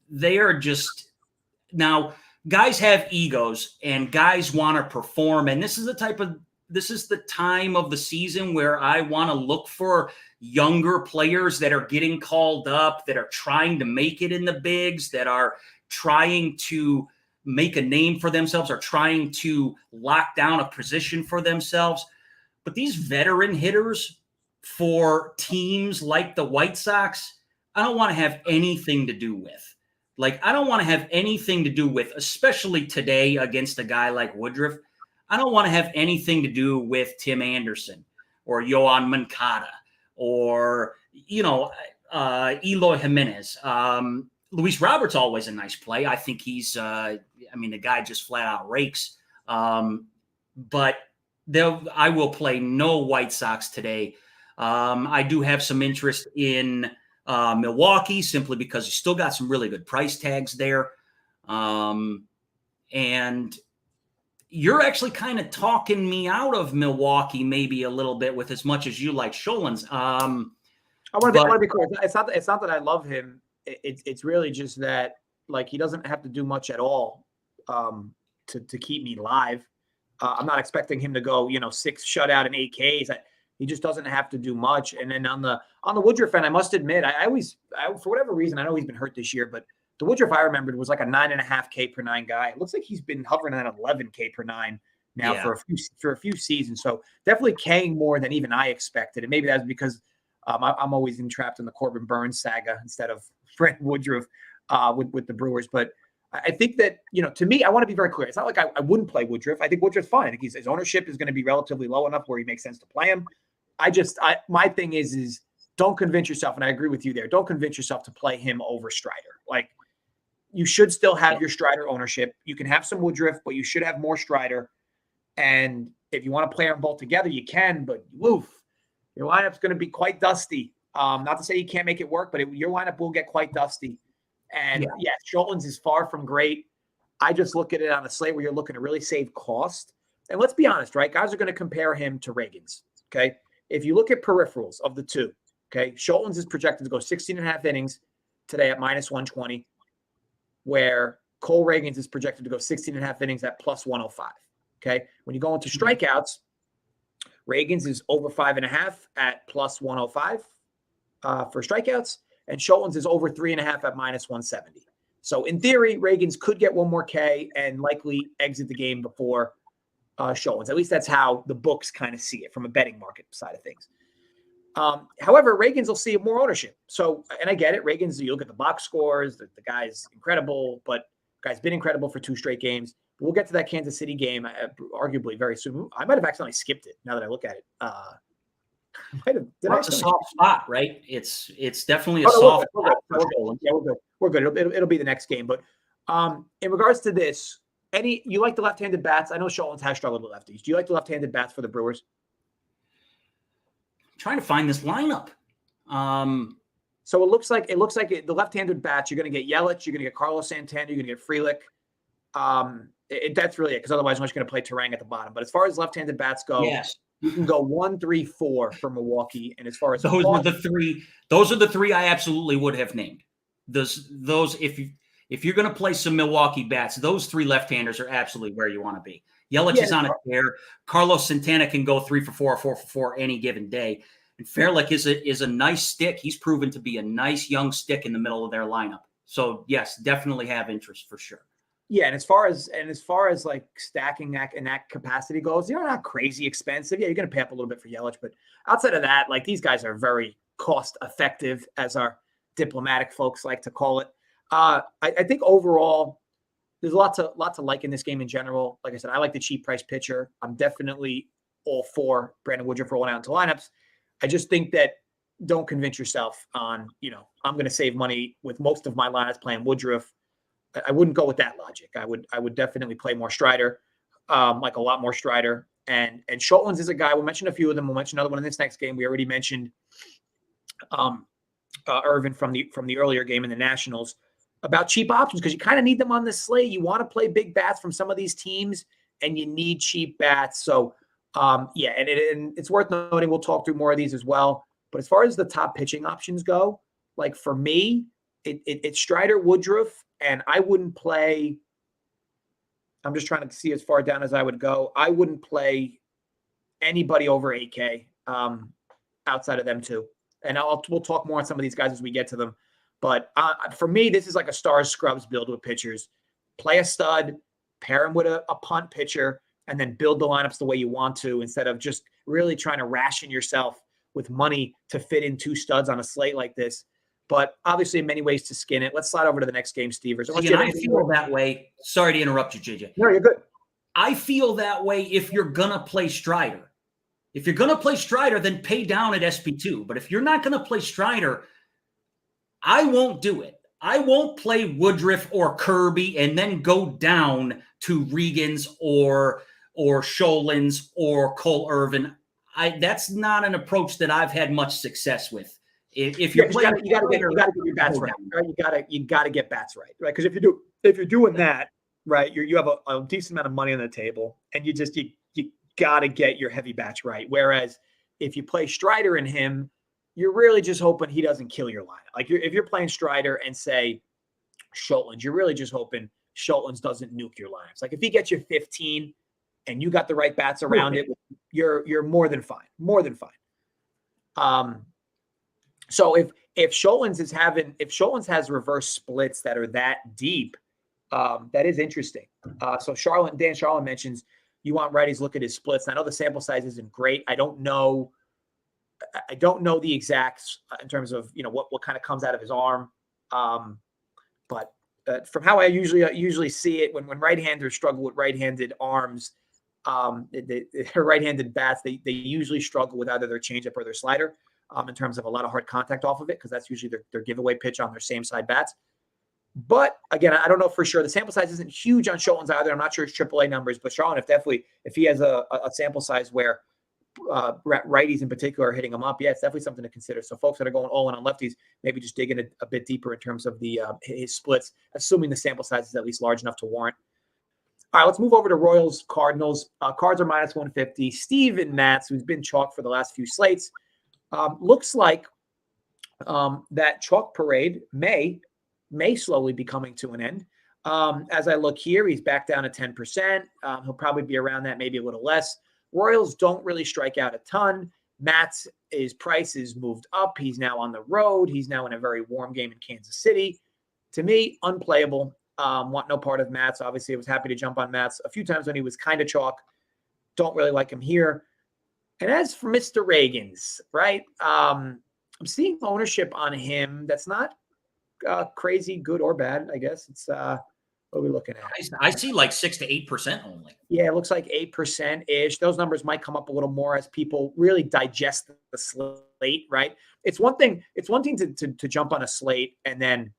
They are just – now, guys have egos, and guys want to perform, and this is the time of the season where I want to look for younger players that are getting called up, that are trying to make it in the bigs, that are trying to make a name for themselves, or trying to lock down a position for themselves. But these veteran hitters for teams like the White Sox, I don't want to have anything to do with. I don't want to have anything to do with, especially today against a guy like Woodruff. I don't want to have anything to do with Tim Anderson or Yoan Moncada or, Eloy Jimenez. Luis Robert's always a nice play. I think he's, the guy just flat out rakes But I will play no White Sox today. I do have some interest in Milwaukee simply because you still got some really good price tags there. And you're actually kind of talking me out of Milwaukee maybe a little bit with as much as you like Sholins. I want to be clear. It's not that I love him. It's really just that like he doesn't have to do much at all to keep me live. I'm not expecting him to go 6 shutout and 8 Ks. He just doesn't have to do much. And then on the Woodruff end, I must admit, I for whatever reason, I know he's been hurt this year, but the Woodruff I remembered was like a 9.5 K per 9 guy. It looks like he's been hovering at 11 K per 9 now for a few seasons. So definitely K'ing more than even I expected. And maybe that's because I'm always entrapped in the Corbin Burns saga instead of Brent Woodruff with the Brewers. But I think that, to me, I want to be very clear. It's not like I wouldn't play Woodruff. I think Woodruff's fine. I think his ownership is going to be relatively low enough where he makes sense to play him. My thing is don't convince yourself, and I agree with you there, don't convince yourself to play him over Strider. Like, you should still have your Strider ownership. You can have some Woodruff, but you should have more Strider. And if you want to play them both together, you can, but woof, your lineup's going to be quite dusty. Not to say you can't make it work, but your lineup will get quite dusty. And Sholins is far from great. I just look at it on a slate where you're looking to really save cost. And let's be honest, right? Guys are going to compare him to Reagans. Okay. If you look at peripherals of the two, okay, Sholins is projected to go 16.5 innings today at -120, where Cole Reagans is projected to go 16.5 innings at +105. Okay. When you go into strikeouts, Reagans is over 5.5 at +105 for strikeouts, and Sholins is over 3.5 at -170. So in theory, Reagans could get one more K and likely exit the game before Sholins. At least that's how the books kind of see it from a betting market side of things. However, Reagans will see more ownership. So, and I get it. Reagans, you look at the box scores, the guy's incredible, but the guy's been incredible for 2 straight games. We'll get to that Kansas City game, arguably very soon. I might have accidentally skipped it now that I look at it. It's a soft spot, right? It's definitely a soft spot. We're good. It'll be the next game. But in regards to this, you like the left-handed bats? I know Sholins has struggled with lefties. Do you like the left-handed bats for the Brewers? I'm trying to find this lineup. So it looks like the left-handed bats. You're going to get Yelich. You're going to get Carlos Santana. You're going to get Frelick. That's really it, because otherwise I'm just going to play Terang at the bottom. But as far as left-handed bats go, you can go 1, 3, 4 for Milwaukee. And as far as those are the three I absolutely would have named. Those if you're going to play some Milwaukee bats, those 3 left-handers are absolutely where you want to be. Yelich is on a tear. Carlos Santana can go 3 for 4, 4 for 4 any given day. And Frelick is a nice stick. He's proven to be a nice young stick in the middle of their lineup. So yes, definitely have interest for sure. Yeah, and as far as like stacking that in that capacity goes, they're not crazy expensive. Yeah, you're going to pay up a little bit for Yelich, but outside of that, like, these guys are very cost effective, as our diplomatic folks like to call it. I think overall, there's lots to like in this game in general. Like I said, I like the cheap price pitcher. I'm definitely all for Brandon Woodruff rolling out into lineups. I just think that don't convince yourself on, I'm going to save money with most of my lineups playing Woodruff. I wouldn't go with that logic. I would definitely play more Strider, like a lot more Strider. And Sholins is a guy. We'll mention a few of them. We'll mention another one in this next game. We already mentioned Irvin from the earlier game in the Nationals about cheap options, because you kind of need them on this slate. You want to play big bats from some of these teams, and you need cheap bats. So and it's worth noting, we'll talk through more of these as well. But as far as the top pitching options go, like for me, it's Strider, Woodruff, and I wouldn't play. I'm just trying to see as far down as I would go. I wouldn't play anybody over 8K outside of them two. And we'll talk more on some of these guys as we get to them. But for me, this is like a stars scrubs build with pitchers. Play a stud, pair him with a punt pitcher, and then build the lineups the way you want to, instead of just really trying to ration yourself with money to fit in 2 studs on a slate like this. But obviously, in many ways to skin it. Let's slide over to the next game, Stevers. I feel that way. Sorry to interrupt you, JJ. No, you're good. I feel that way if you're going to play Strider. If you're going to play Strider, then pay down at SP2. But if you're not going to play Strider, I won't do it. I won't play Woodruff or Kirby and then go down to Regans or Sholins or Cole Irvin. That's not an approach that I've had much success with. If you're playing, you got to get your bats right. You got to get bats right? Because if you're doing that right, you have a decent amount of money on the table, and you got to get your heavy bats right. Whereas if you play Strider and him, you're really just hoping he doesn't kill your lineup. Like if you're playing Strider and say Sholins, you're really just hoping Sholins doesn't nuke your lineups. Like if he gets you 15 and you got the right bats around it, you're more than fine. More than fine. So if Sholins has reverse splits that are that deep, that is interesting. So Dan Charlin mentions you want righties look at his splits. And I know the sample size isn't great. I don't know the exacts in terms of what kind of comes out of his arm, but from how I usually see it, when right-handers struggle with right-handed arms, right-handed bats, they usually struggle with either their changeup or their slider in terms of a lot of hard contact off of it, because that's usually their giveaway pitch on their same side bats. But again, I don't know for sure. The sample size isn't huge on Sholins either. I'm not sure his AAA numbers, but Charlin, if he has a sample size where righties in particular are hitting them up, yeah, it's definitely something to consider. So folks that are going all in on lefties, maybe just digging a bit deeper in terms of his splits, assuming the sample size is at least large enough to warrant. All right, let's move over to Royals Cardinals. Cards are minus 150. Steven Matz, who's been chalk for the last few slates, looks like that chalk parade may slowly be coming to an end. As I look here, he's back down to 10%. He'll probably be around that, maybe a little less. Royals don't really strike out a ton. His price is moved up. He's now on the road. He's now in a very warm game in Kansas City. To me, unplayable. Want no part of Matz. Obviously, I was happy to jump on Matz a few times when he was kind of chalk. Don't really like him here. And as for Mr. Reagans, right? I'm seeing ownership on him that's not crazy, good or bad, I guess. It's what are we looking at? I see like 6 to 8% only. Yeah, it looks like 8%-ish. Those numbers might come up a little more as people really digest the slate, right? It's one thing to jump on a slate and then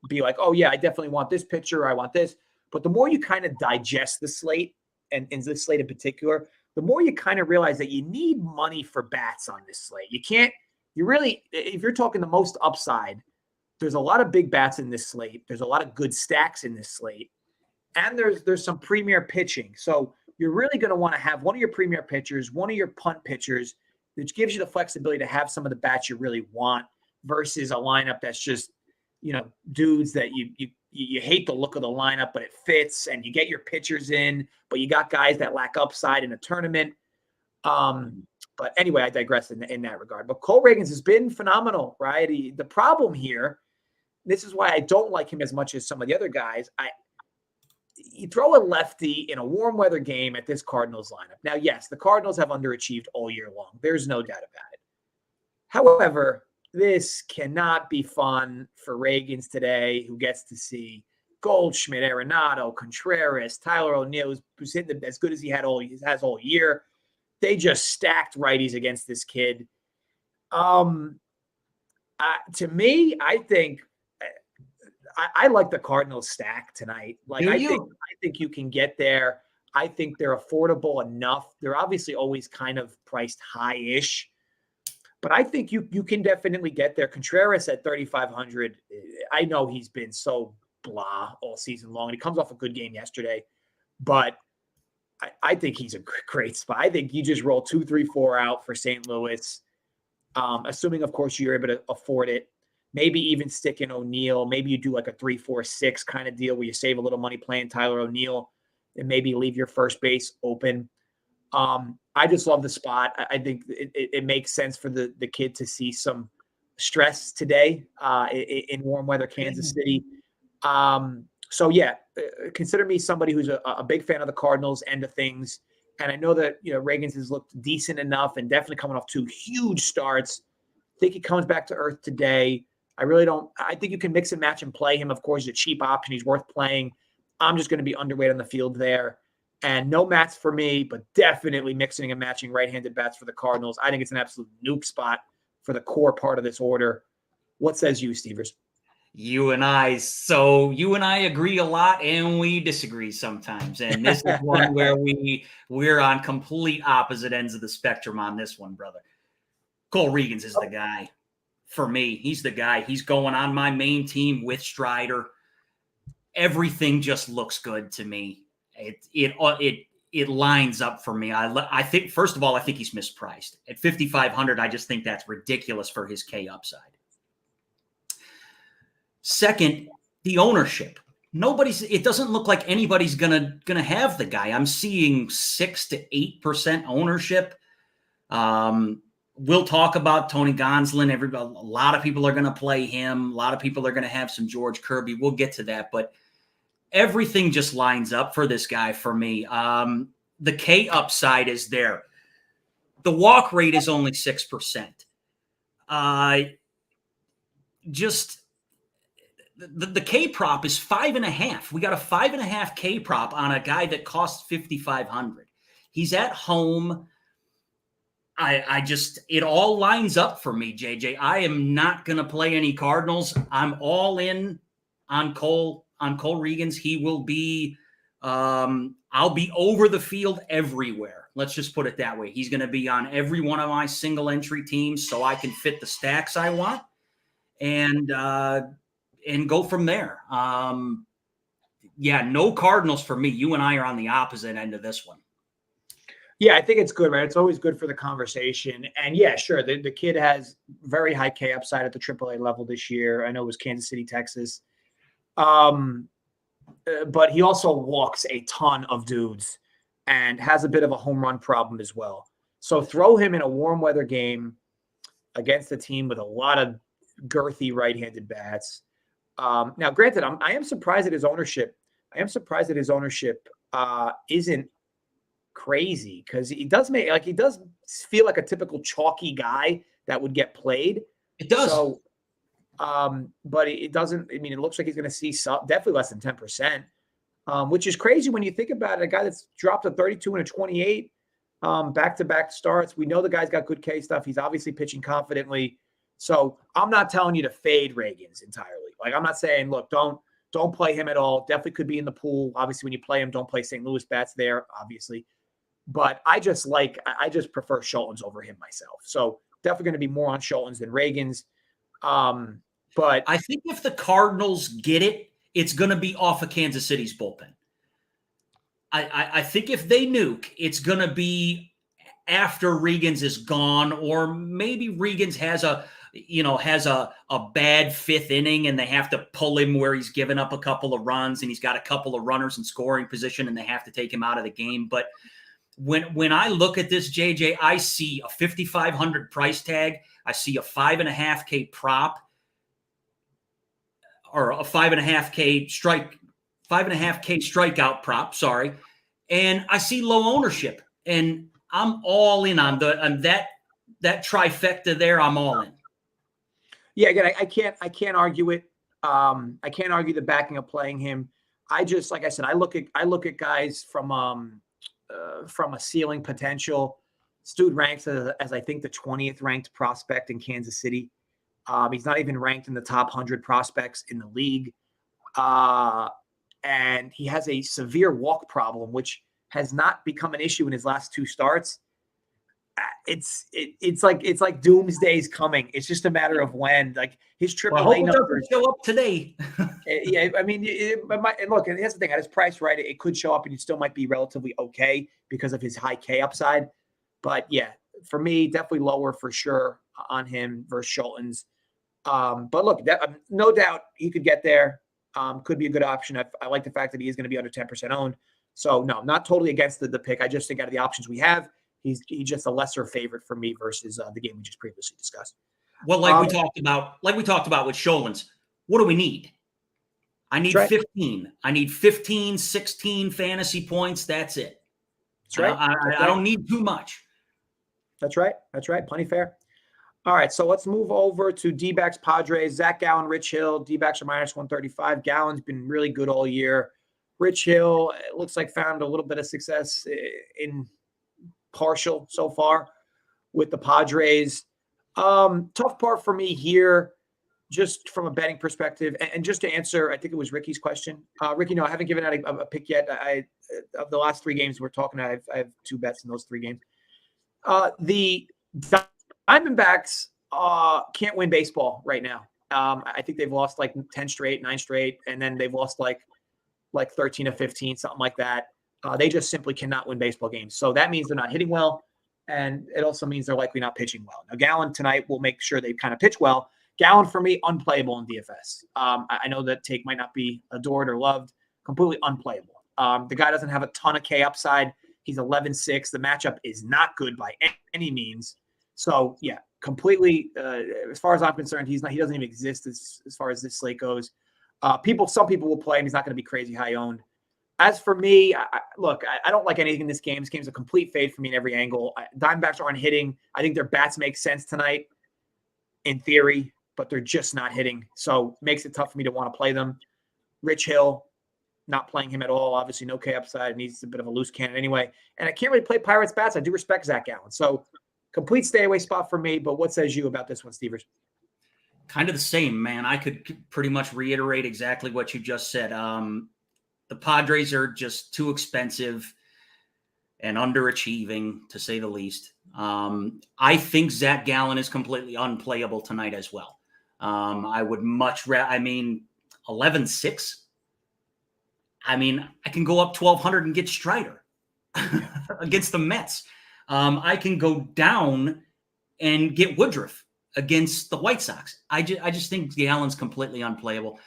be like, oh yeah, I definitely want this pitcher, I want this. But the more you kind of digest the slate, and in this slate in particular, the more you kind of realize that you need money for bats on this slate. If you're talking the most upside, there's a lot of big bats in this slate. There's a lot of good stacks in this slate. And there's some premier pitching. So you're really going to want to have one of your premier pitchers, one of your punt pitchers, which gives you the flexibility to have some of the bats you really want versus a lineup that's just, dudes that you hate the look of the lineup, but it fits, and you get your pitchers in, but you got guys that lack upside in a tournament. But anyway, I digress in that regard. But Cole Reagans has been phenomenal, right? The problem here, this is why I don't like him as much as some of the other guys. You throw a lefty in a warm weather game at this Cardinals lineup. Now, yes, the Cardinals have underachieved all year long. There's no doubt about it. However, this cannot be fun for Reagans today, who gets to see Goldschmidt, Arenado, Contreras, Tyler O'Neill, who's hitting as good as he has all year. They just stacked righties against this kid. To me, I think I like the Cardinals stack tonight. I think you can get there. I think they're affordable enough. They're obviously always kind of priced high-ish, but I think you can definitely get there. Contreras at 3,500. I know he's been so blah all season long, and he comes off a good game yesterday, but I think he's a great spot. I think you just roll 2, 3, 4 out for St. Louis, assuming, of course, you're able to afford it. Maybe even stick in O'Neill. Maybe you do like a 3, 4, 6 kind of deal where you save a little money playing Tyler O'Neill and maybe leave your first base open. I just love the spot. I think it makes sense for the kid to see some stress today in warm weather Kansas City. So yeah, consider me somebody who's a big fan of the Cardinals end of things. And I know that, Reagans has looked decent enough and definitely coming off 2 huge starts. I think he comes back to earth today. I think you can mix and match and play him. Of course, he's a cheap option. He's worth playing. I'm just going to be underweight on the field there. And no Mats for me, but definitely mixing and matching right-handed bats for the Cardinals. I think it's an absolute nuke spot for the core part of this order. What says you, Stevers? You and I agree a lot and we disagree sometimes. And this is one where we're on complete opposite ends of the spectrum on this one, brother. Cole Reagans is the guy for me. He's the guy. He's going on my main team with Strider. Everything just looks good to me. It lines up for me. I think, first of all, I think he's mispriced at 5,500. I just think that's ridiculous for his K upside. Second, the ownership. It doesn't look like anybody's gonna have the guy. I'm seeing 6 to 8% ownership. We'll talk about Tony Gonsolin. A lot of people are going to play him. A lot of people are going to have some George Kirby. We'll get to that, but everything just lines up for this guy for me. The K upside is there. The walk rate is only 6%. The K prop is 5.5. We got a 5.5 K prop on a guy that costs 5,500. He's at home. It all lines up for me, JJ. I am not going to play any Cardinals. I'm all in on Cole Reagans. He will be, I'll be over the field everywhere. Let's just put it that way. He's going to be on every one of my single entry teams so I can fit the stacks I want and go from there. No Cardinals for me. You and I are on the opposite end of this one. Yeah, I think it's good, right? It's always good for the conversation. And yeah, sure, the kid has very high K upside at the AAA level this year. I know it was Kansas City, Texas. But he also walks a ton of dudes and has a bit of a home run problem as well. So throw him in a warm weather game against a team with a lot of girthy right-handed bats. Now, granted, I am surprised at his ownership. Isn't crazy because he does feel like a typical chalky guy that would get played. It does. So, but it doesn't. I mean, it looks like he's going to see definitely less than 10%, which is crazy when you think about it. A guy that's dropped a 32 and a 28 back-to-back starts. We know the guy's got good K stuff. He's obviously pitching confidently. So I'm not telling you to fade Reagans entirely. Like I'm not saying, look, don't play him at all. Definitely could be in the pool. Obviously, when you play him, don't play St. Louis bats there, obviously. But I just prefer Schultz over him myself. So definitely going to be more on Schultz than Reagans. But I think if the Cardinals get it, it's going to be off of Kansas City's bullpen. I think if they nuke, it's going to be after Reagans is gone, or maybe Reagans has a bad fifth inning and they have to pull him where he's given up a couple of runs and he's got a couple of runners in scoring position and they have to take him out of the game. But when I look at this, JJ, I see a 5,500 price tag. I see a 5.5K prop or a 5.5K strikeout prop. Sorry. And I see low ownership and I'm all in on that trifecta there. I'm all in. Yeah. Again, I can't argue it. I can't argue the backing of playing him. I just, like I said, I look at guys from a ceiling potential. Dude ranks as I think the 20th ranked prospect in Kansas City. He's not even ranked in the top 100 prospects in the league. And he has a severe walk problem, which has not become an issue in his last two starts. It's like doomsday's coming. It's just a matter of when. Like his AAA numbers show up today. Yeah, I mean, and look, and here's the thing: at his price, right, it could show up, and it still might be relatively okay because of his high K upside. But yeah, for me, definitely lower for sure on him versus Schultz. But look, no doubt he could get there. Could be a good option. I like the fact that he is going to be under 10% owned. So no, not totally against the pick. I just think out of the options we have, he's just a lesser favorite for me versus the game we just previously discussed. Well, like we talked about with Schultz, what do we need? I need 15. I need 15, 16 fantasy points. That's it. That's right. I don't need too much. That's right. Plenty fair. All right, so let's move over to D-backs Padres. Zach Gallen, Rich Hill. D-backs are minus 135. Gallen's been really good all year. Rich Hill, it looks like found a little bit of success in partial so far with the Padres. Tough part for me here. just from a betting perspective, and just to answer, I think it was Ricky's question. Ricky, no, I haven't given out a pick yet. Of the last 3 games we're talking, I have 2 bets in those 3 games. The Diamondbacks can't win baseball right now. I think they've lost like 10 straight, 9 straight, and then they've lost like 13 or 15, something like that. They just simply cannot win baseball games. So that means they're not hitting well, and it also means they're likely not pitching well. Now, Gallen tonight will make sure they kind of pitch well. Gallen, for me, unplayable in DFS. I know that take might not be adored or loved. Completely unplayable. The guy doesn't have a ton of K upside. He's 11-6. The matchup is not good by any means. So, yeah, completely, as far as I'm concerned, he doesn't even exist as far as this slate goes. Some people will play him. He's not going to be crazy high owned. As for me, I don't like anything in this game. This game's a complete fade for me in every angle. Diamondbacks aren't hitting. I think their bats make sense tonight in theory, but they're just not hitting. So it makes it tough for me to want to play them. Rich Hill, not playing him at all. Obviously, no K upside. Needs a bit of a loose cannon anyway. And I can't really play Pirates bats. I do respect Zach Gallen. So complete stay away spot for me. But what says you about this one, Stevers? Kind of the same, man. I could pretty much reiterate exactly what you just said. The Padres are just too expensive and underachieving, to say the least. I think Zach Gallen is completely unplayable tonight as well. I would much rather, 11-6. I can go up 1,200 and get Strider against the Mets. I can go down and get Woodruff against the White Sox. I just think Gallen's completely unplayable.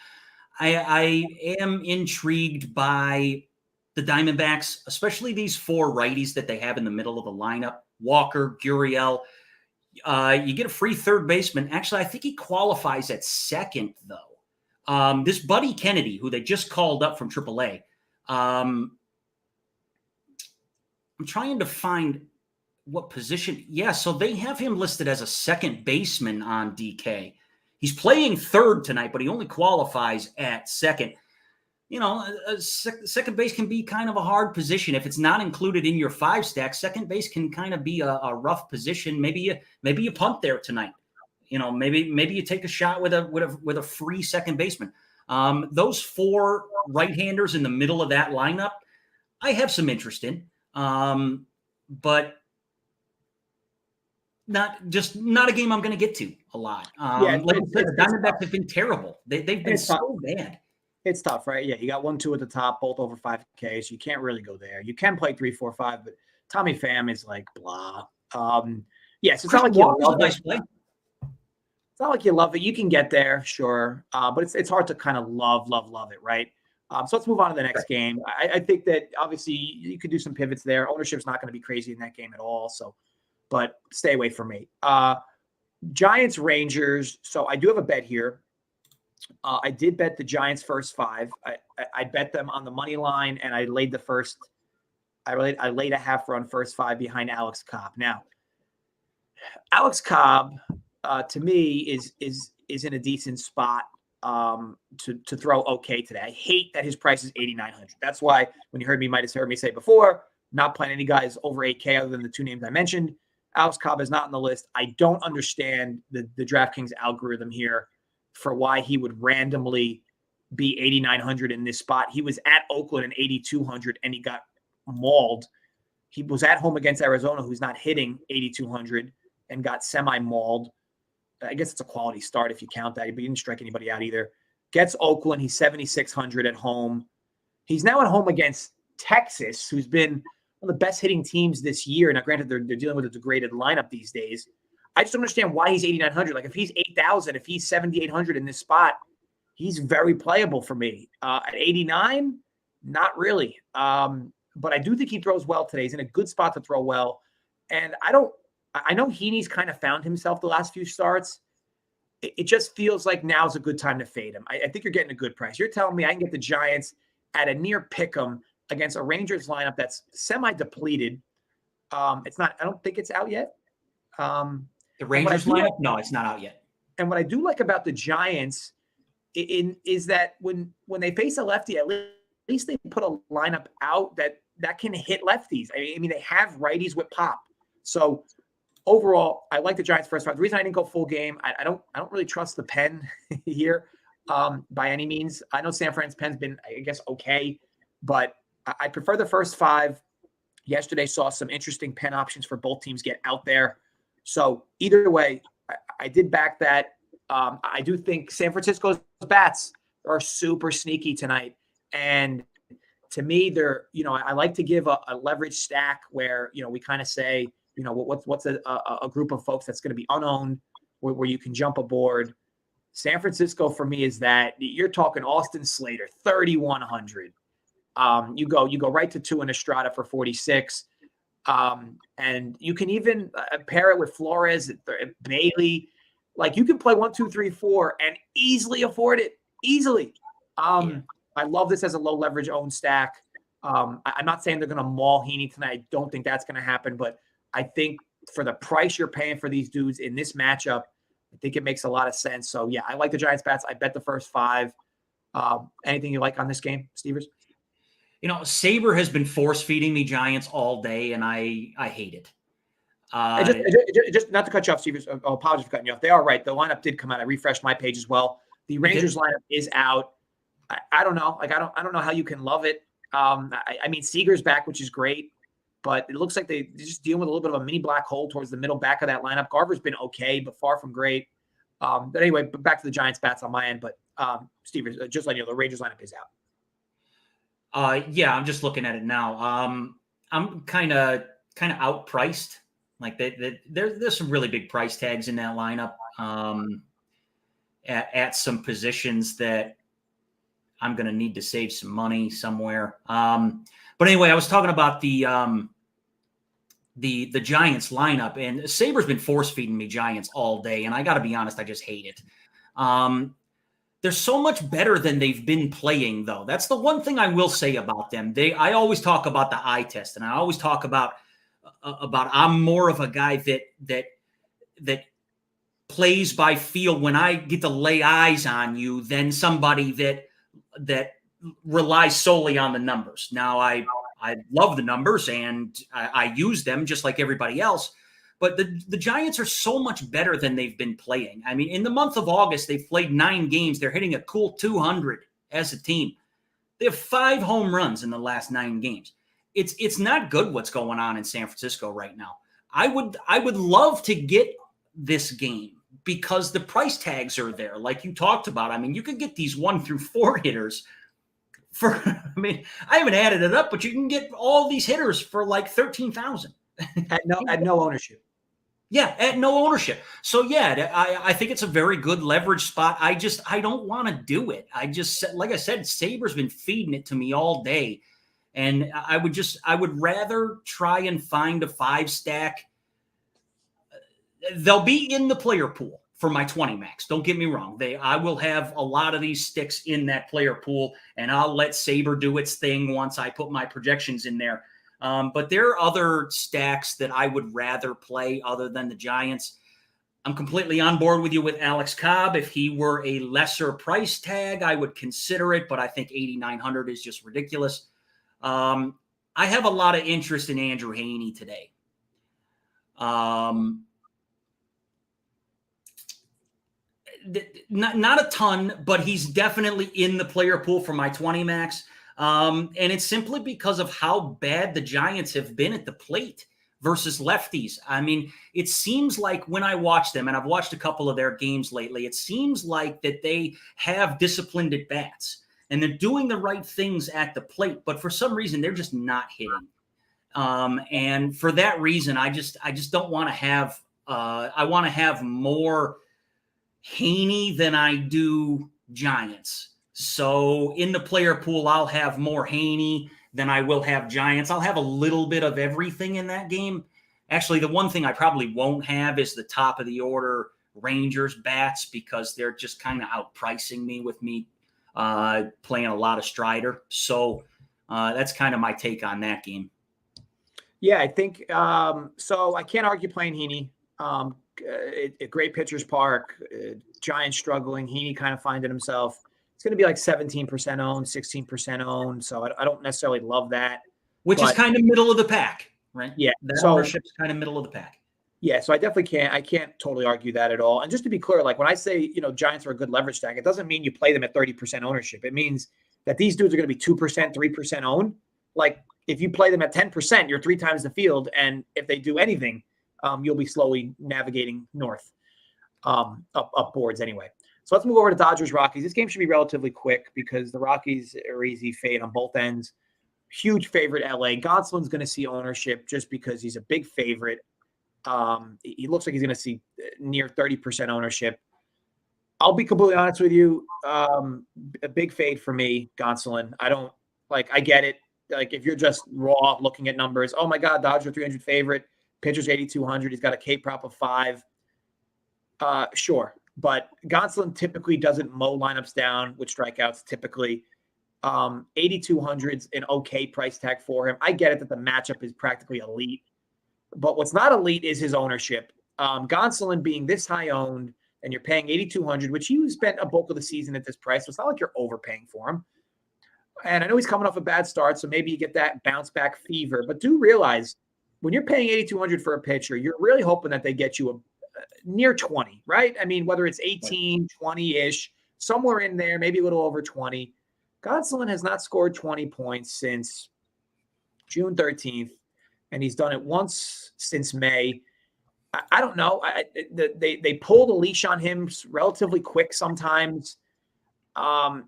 I am intrigued by the Diamondbacks, especially these 4 righties that they have in the middle of the lineup. Walker, Gurriel. You get a free third baseman. Actually, I think he qualifies at second, though. This Buddy Kennedy, who they just called up from AAA. I'm trying to find what position. Yeah, so they have him listed as a second baseman on DK. He's playing third tonight, but he only qualifies at second. Second base can be kind of a hard position. If it's not included in your 5 stack, second base can kind of be a rough position. Maybe you punt there tonight. Maybe you take a shot with a free second baseman. Those 4 right-handers in the middle of that lineup, I have some interest in, but not a game I'm going to get to a lot. Like I said, the Diamondbacks have been terrible. They've been so bad. It's tough, right? Yeah, you got 1, 2 at the top, both over 5K, so you can't really go there. You can play 3, 4, 5, but Tommy Pham is like blah. Yes, it's not like you love it. It's not like you love it. You can get there, sure, but it's hard to kind of love it, right? So let's move on to the next game. I think that obviously you could do some pivots there. Ownership's not going to be crazy in that game at all, so but stay away from me. Giants Rangers. So I do have a bet here. I did bet the Giants first 5. I bet them on the money line, and I laid the first. I laid a half run first 5 behind Alex Cobb. Now, Alex Cobb to me is in a decent spot to throw okay today. I hate that his price is 8,900. That's why when you might have heard me say before, not playing any guys over 8K other than the 2 names I mentioned. Alex Cobb is not on the list. I don't understand the DraftKings algorithm here for why he would randomly be 8,900 in this spot. He was at Oakland in 8,200 and he got mauled. He was at home against Arizona, who's not hitting 8,200 and got semi-mauled. I guess it's a quality start if you count that, but he didn't strike anybody out either. Gets Oakland. He's 7,600 at home. He's now at home against Texas, who's been one of the best hitting teams this year. Now, granted, they're dealing with a degraded lineup these days. I just don't understand why he's 8,900. Like, if he's 8,000, if he's 7,800 in this spot, he's very playable for me. At 89, not really. But I do think he throws well today. He's in a good spot to throw well. And I know Heaney's kind of found himself the last few starts. It just feels like now's a good time to fade him. I think you're getting a good price. You're telling me I can get the Giants at a near pick'em against a Rangers lineup that's semi-depleted. It's not. I don't think it's out yet. The Rangers lineup? No, it's not out yet. And what I do like about the Giants is that when they face a lefty, at least they put a lineup out that can hit lefties. I mean, they have righties with pop. So overall, I like the Giants first five. The reason I didn't go full game, I don't really trust the pen here by any means. I know San Fran's pen's been, I guess, okay, but I prefer the first five. Yesterday saw some interesting pen options for both teams get out there. So either way, I did back that. I do think San Francisco's bats are super sneaky tonight. And to me, they're, I like to give a leverage stack where, we kind of say, what's a group of folks that's going to be unowned where you can jump aboard. San Francisco for me is that you're talking Austin Slater, 3,100. You go right to 2 in Estrada for 46. And you can even pair it with Flores, Bailey. Like you can play 1, 2, 3, 4 and easily afford it. Easily. I love this as a low leverage own stack. I'm not saying they're going to maul Heaney tonight. I don't think that's going to happen, but I think for the price you're paying for these dudes in this matchup, I think it makes a lot of sense. So yeah, I like the Giants bats. I bet the first five. Anything you like on this game, Stevers? Saber has been force feeding me Giants all day, and I hate it. Just not to cut you off, Stevers. Oh, apologies for cutting you off. They are right. The lineup did come out. I refreshed my page as well. The Rangers lineup is out. I don't know. Like I don't know how you can love it. I mean, Seager's back, which is great, but it looks like they're just dealing with a little bit of a mini black hole towards the middle back of that lineup. Garver's been okay, but far from great. But anyway, back to the Giants bats on my end. But Stevers, just letting you know, the Rangers lineup is out. Yeah, I'm just looking at it now. I'm kind of outpriced. Like there's some really big price tags in that lineup at some positions that I'm going to need to save some money somewhere. But anyway, I was talking about the Giants lineup, and Saber's been force feeding me Giants all day, and I got to be honest, I just hate it. They're so much better than they've been playing, though. That's the one thing I will say about them. I always talk about the eye test, and I always talk about I'm more of a guy that plays by feel when I get to lay eyes on you than somebody that relies solely on the numbers. Now, I love the numbers, and I use them just like everybody else. But the Giants are so much better than they've been playing. I mean, in the month of August, they've played 9 games. They're hitting a cool 200 as a team. They have 5 home runs in the last 9 games. It's not good what's going on in San Francisco right now. I would love to get this game because the price tags are there, like you talked about. I mean, you could get these 1 through 4 hitters for. I mean, I haven't added it up, but you can get all these hitters for like 13,000 at no ownership. Yeah, at no ownership. So yeah, I think it's a very good leverage spot. I don't want to do it. Like I said, Saber's been feeding it to me all day. And I would rather try and find a 5 stack. They'll be in the player pool for my 20 max. Don't get me wrong. I will have a lot of these sticks in that player pool, and I'll let Saber do its thing once I put my projections in there. But there are other stacks that I would rather play other than the Giants. I'm completely on board with you with Alex Cobb. If he were a lesser price tag, I would consider it, but I think 8,900 is just ridiculous. I have a lot of interest in Andrew Heaney today. Not a ton, but he's definitely in the player pool for my 20 max. And it's simply because of how bad the Giants have been at the plate versus lefties. I mean, it seems like when I watch them, and I've watched a couple of their games lately, it seems like that they have disciplined at bats and they're doing the right things at the plate, but for some reason they're just not hitting. And for that reason, I just don't want to have, I want to have more Heaney than I do Giants. So in the player pool, I'll have more Heaney than I will have Giants. I'll have a little bit of everything in that game. Actually, the one thing I probably won't have is the top of the order Rangers bats because they're just kind of outpricing me with me playing a lot of Strider. So that's kind of my take on that game. Yeah, I think so. I can't argue playing Heaney. A great pitcher's park. Giants struggling. Heaney kind of finding himself. It's going to be like 17% owned, 16% owned. So I don't necessarily love that. Which is kind of middle of the pack, right? Yeah. That ownership's kind of middle of the pack. Yeah, so I definitely can't. I can't totally argue that at all. And just to be clear, like when I say Giants are a good leverage stack, it doesn't mean you play them at 30% ownership. It means that these dudes are going to be 2%, 3% owned. Like if you play them at 10%, you're 3 times the field, and if they do anything, you'll be slowly navigating north, up boards anyway. So let's move over to Dodgers Rockies. This game should be relatively quick because the Rockies are easy fade on both ends. Huge favorite LA. Gonsolin's going to see ownership just because he's a big favorite. He looks like he's going to see near 30% ownership. I'll be completely honest with you. A big fade for me, Gonsolin. I get it. Like if you're just raw looking at numbers, oh my God, Dodger 300 favorite, pitcher's 8,200. He's got a K prop of 5. Sure. But Gonsolin typically doesn't mow lineups down with strikeouts typically. 8,200's an okay price tag for him. I get it that the matchup is practically elite. But what's not elite is his ownership. Gonsolin being this high owned, and you're paying 8,200, which you spent a bulk of the season at this price. So it's not like you're overpaying for him. And I know he's coming off a bad start, so maybe you get that bounce back fever. But do realize when you're paying 8,200 for a pitcher, you're really hoping that they get you a near 20, right? I mean, whether it's 18, 20-ish, somewhere in there, maybe a little over 20. Gonsolin has not scored 20 points since June 13th. And he's done it once since May. I don't know. They pulled a leash on him relatively quick sometimes. I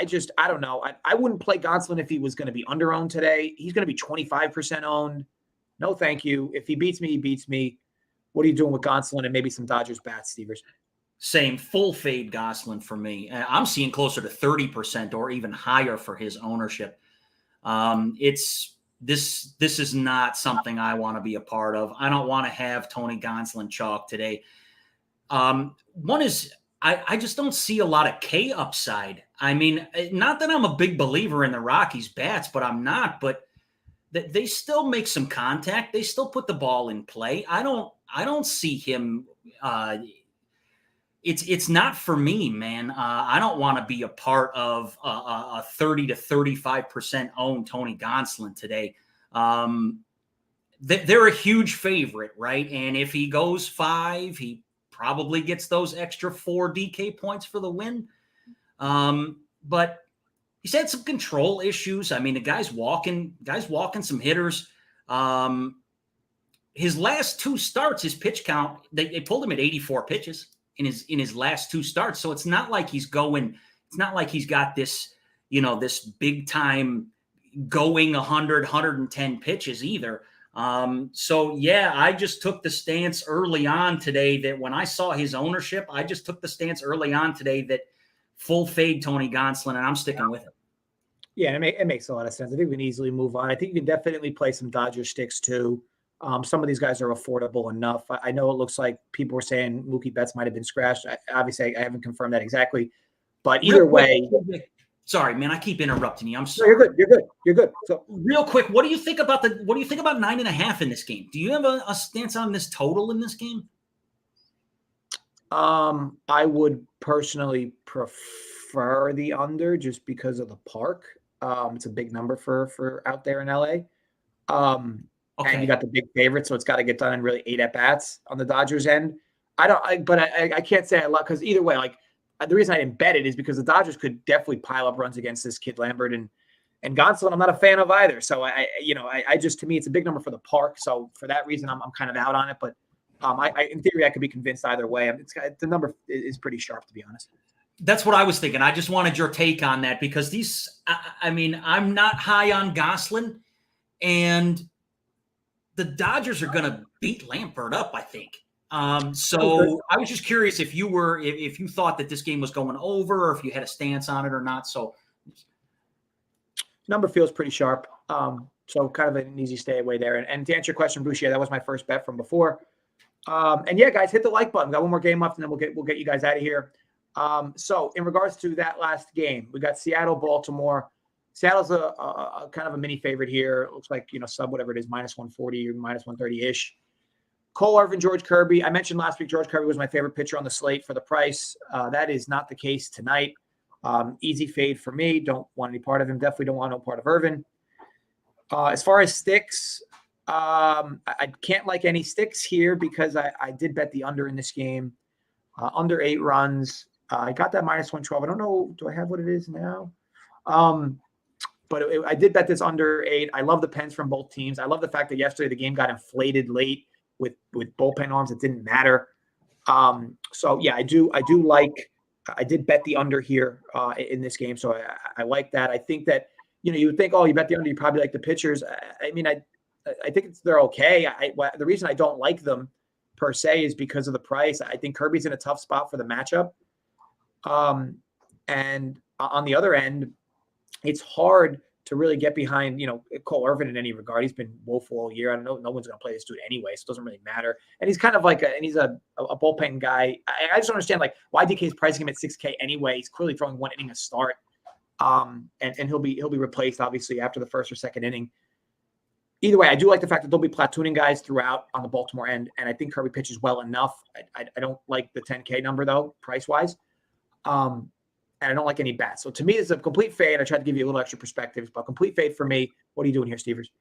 don't know. I wouldn't play Gonsolin if he was going to be under-owned today. He's going to be 25% owned. No, thank you. If he beats me, he beats me. What are you doing with Gonsolin and maybe some Dodgers bats, Stevers? Same, full fade Gonsolin for me. I'm seeing closer to 30% or even higher for his ownership. This is not something I want to be a part of. I don't want to have Tony Gonsolin chalk today. One is I just don't see a lot of K upside. I mean, not that I'm a big believer in the Rockies bats, but I'm not. But they still make some contact. They still put the ball in play. I don't see him. It's not for me, man. I don't want to be a part of a 30 to 35% owned Tony Gonsolin today. They're a huge favorite, right? And if he goes 5, he probably gets those extra 4 DK points for the win. But he's had some control issues. I mean, the guy's walking some hitters. His last 2 starts, his pitch count, they pulled him at 84 pitches in his last 2 starts. So it's not like he's got this, this big time going 100, 110 pitches either. I just took the stance early on today that when I saw his ownership, I just took the stance early on today that full fade Tony Gonsolin, and I'm sticking with it. Yeah, it makes a lot of sense. I think we can easily move on. I think you can definitely play some Dodger sticks too. Some of these guys are affordable enough. I know it looks like people were saying Mookie Betts might have been scratched. Obviously, I haven't confirmed that exactly. But either way. Sorry, man, I keep interrupting you. I'm sorry. No, you're good. So real quick, what do you think about 9.5 in this game? Do you have a stance on this total in this game? I would personally prefer the under just because of the park. It's a big number for out there in LA. Okay. And you got the big favorite, so it's got to get done in really 8 at-bats on the Dodgers end. I can't say I love, because either way, like the reason I didn't bet it is because the Dodgers could definitely pile up runs against this kid Lambert and Gonsolin. I'm not a fan of either. So I just, to me, it's a big number for the park. So for that reason, I'm kind of out on it. But in theory, I could be convinced either way. The number is pretty sharp, to be honest. That's what I was thinking. I just wanted your take on that because I'm not high on Gonsolin, and the Dodgers are going to beat Lambert up, I think. So I was just curious if you thought that this game was going over, or if you had a stance on it or not. So number feels pretty sharp. So kind of an easy stay away there. And to answer your question, Bruce, that was my first bet from before. Guys, hit the like button. Got one more game left, and then we'll get you guys out of here. So in regards to that last game, we got Seattle, Baltimore. Seattle's a kind of a mini favorite here. It looks like, sub whatever it is, minus 140 or minus 130-ish. Cole Irvin, George Kirby. I mentioned last week George Kirby was my favorite pitcher on the slate for the price. That is not the case tonight. Easy fade for me. Don't want any part of him. Definitely don't want no part of Irvin. As far as sticks, I can't like any sticks here because I did bet the under in this game. Under 8 runs. I got that minus 112. I don't know. Do I have what it is now? But I did bet this under 8. I love the pens from both teams. I love the fact that yesterday the game got inflated late with bullpen arms. It didn't matter. So yeah, I do like. I did bet the under here in this game, so I like that. I think that you would think, oh, you bet the under, you probably like the pitchers. I mean, I think they're okay. The reason I don't like them per se is because of the price. I think Kirby's in a tough spot for the matchup. And on the other end, it's hard to really get behind, Cole Irvin in any regard. He's been woeful all year. I don't know. No one's going to play this dude anyway, so it doesn't really matter. And he's kind of like he's a bullpen guy. I just don't understand why DK's pricing him at $6K anyway. He's clearly throwing one inning a start. And he'll be replaced obviously after the first or second inning. Either way, I do like the fact that they'll be platooning guys throughout on the Baltimore end, and I think Kirby pitches well enough. I don't like the 10K number though, price wise. And I don't like any bats. So to me, it's a complete fade. I tried to give you a little extra perspective, but complete fade for me. What are you doing here, Stevers?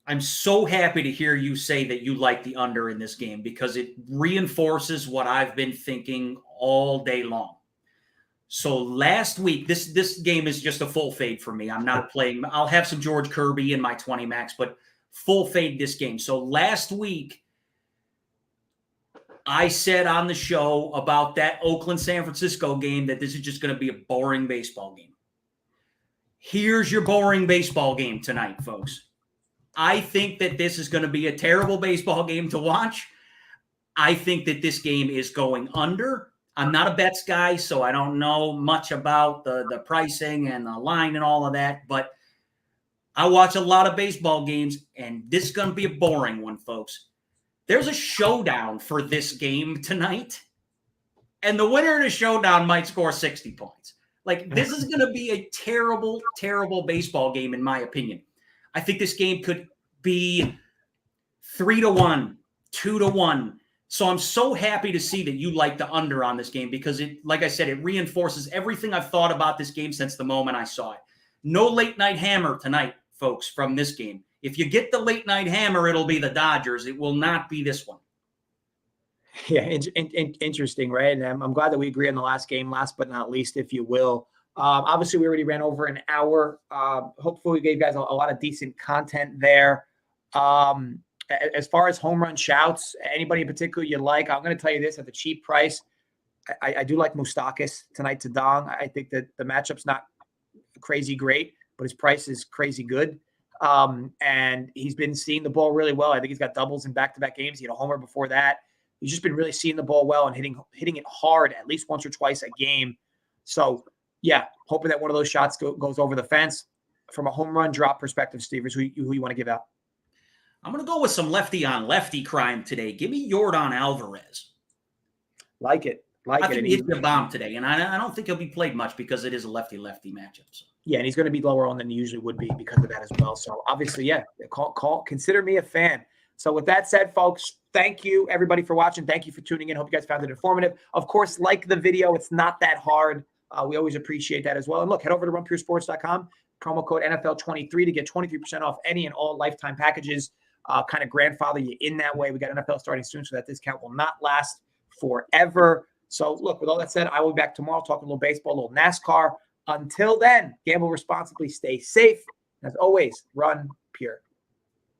I'm so happy to hear you say that you like the under in this game because it reinforces what I've been thinking all day long. So last week, this game is just a full fade for me. I'm not playing. I'll have some George Kirby in my 20 max, but full fade this game. So last week, I said on the show about that Oakland-San Francisco game that this is just going to be a boring baseball game. Here's your boring baseball game tonight, folks. I think that this is going to be a terrible baseball game to watch. I think that this game is going under. I'm not a bets guy, so I don't know much about the pricing and the line and all of that, but I watch a lot of baseball games, and this is going to be a boring one, folks. There's a showdown for this game tonight, and the winner in the showdown might score 60 points. This is going to be a terrible, terrible baseball game, in my opinion. I think this game could be 3-1, 2-1. So I'm so happy to see that you like the under on this game because like I said, it reinforces everything I've thought about this game since the moment I saw it. No late night hammer tonight, folks, from this game. If you get the late night hammer, it'll be the Dodgers. It will not be this one. Yeah, interesting, right? And I'm glad that we agree on the last game, last but not least, if you will. Obviously, we already ran over an hour. Hopefully, we gave you guys a lot of decent content there. As far as home run shouts, anybody in particular you like, I'm going to tell you this at the cheap price. I do like Moustakas tonight to Dong. I think that the matchup's not crazy great, but his price is crazy good. And he's been seeing the ball really well. I think he's got doubles in back-to-back games. He had a homer before that. He's just been really seeing the ball well and hitting it hard at least once or twice a game. So, yeah, hoping that one of those shots goes over the fence. From a home run drop perspective, Stevers, who you want to give out? I'm going to go with some lefty-on-lefty crime today. Give me Yordan Alvarez. Like it. I think he hit the bomb today, and I don't think he'll be played much because it is a lefty-lefty matchup. So. Yeah, and he's going to be lower on than he usually would be because of that as well. So, obviously, yeah, consider me a fan. So, with that said, folks, thank you, everybody, for watching. Thank you for tuning in. Hope you guys found it informative. Of course, like the video. It's not that hard. We always appreciate that as well. And look, head over to runpuresports.com, promo code NFL23 to get 23% off any and all lifetime packages. Kind of grandfather you in that way. We got NFL starting soon, so that discount will not last forever. So, look, with all that said, I will be back tomorrow talking a little baseball, a little NASCAR. Until then, gamble responsibly, stay safe. As always, run pure.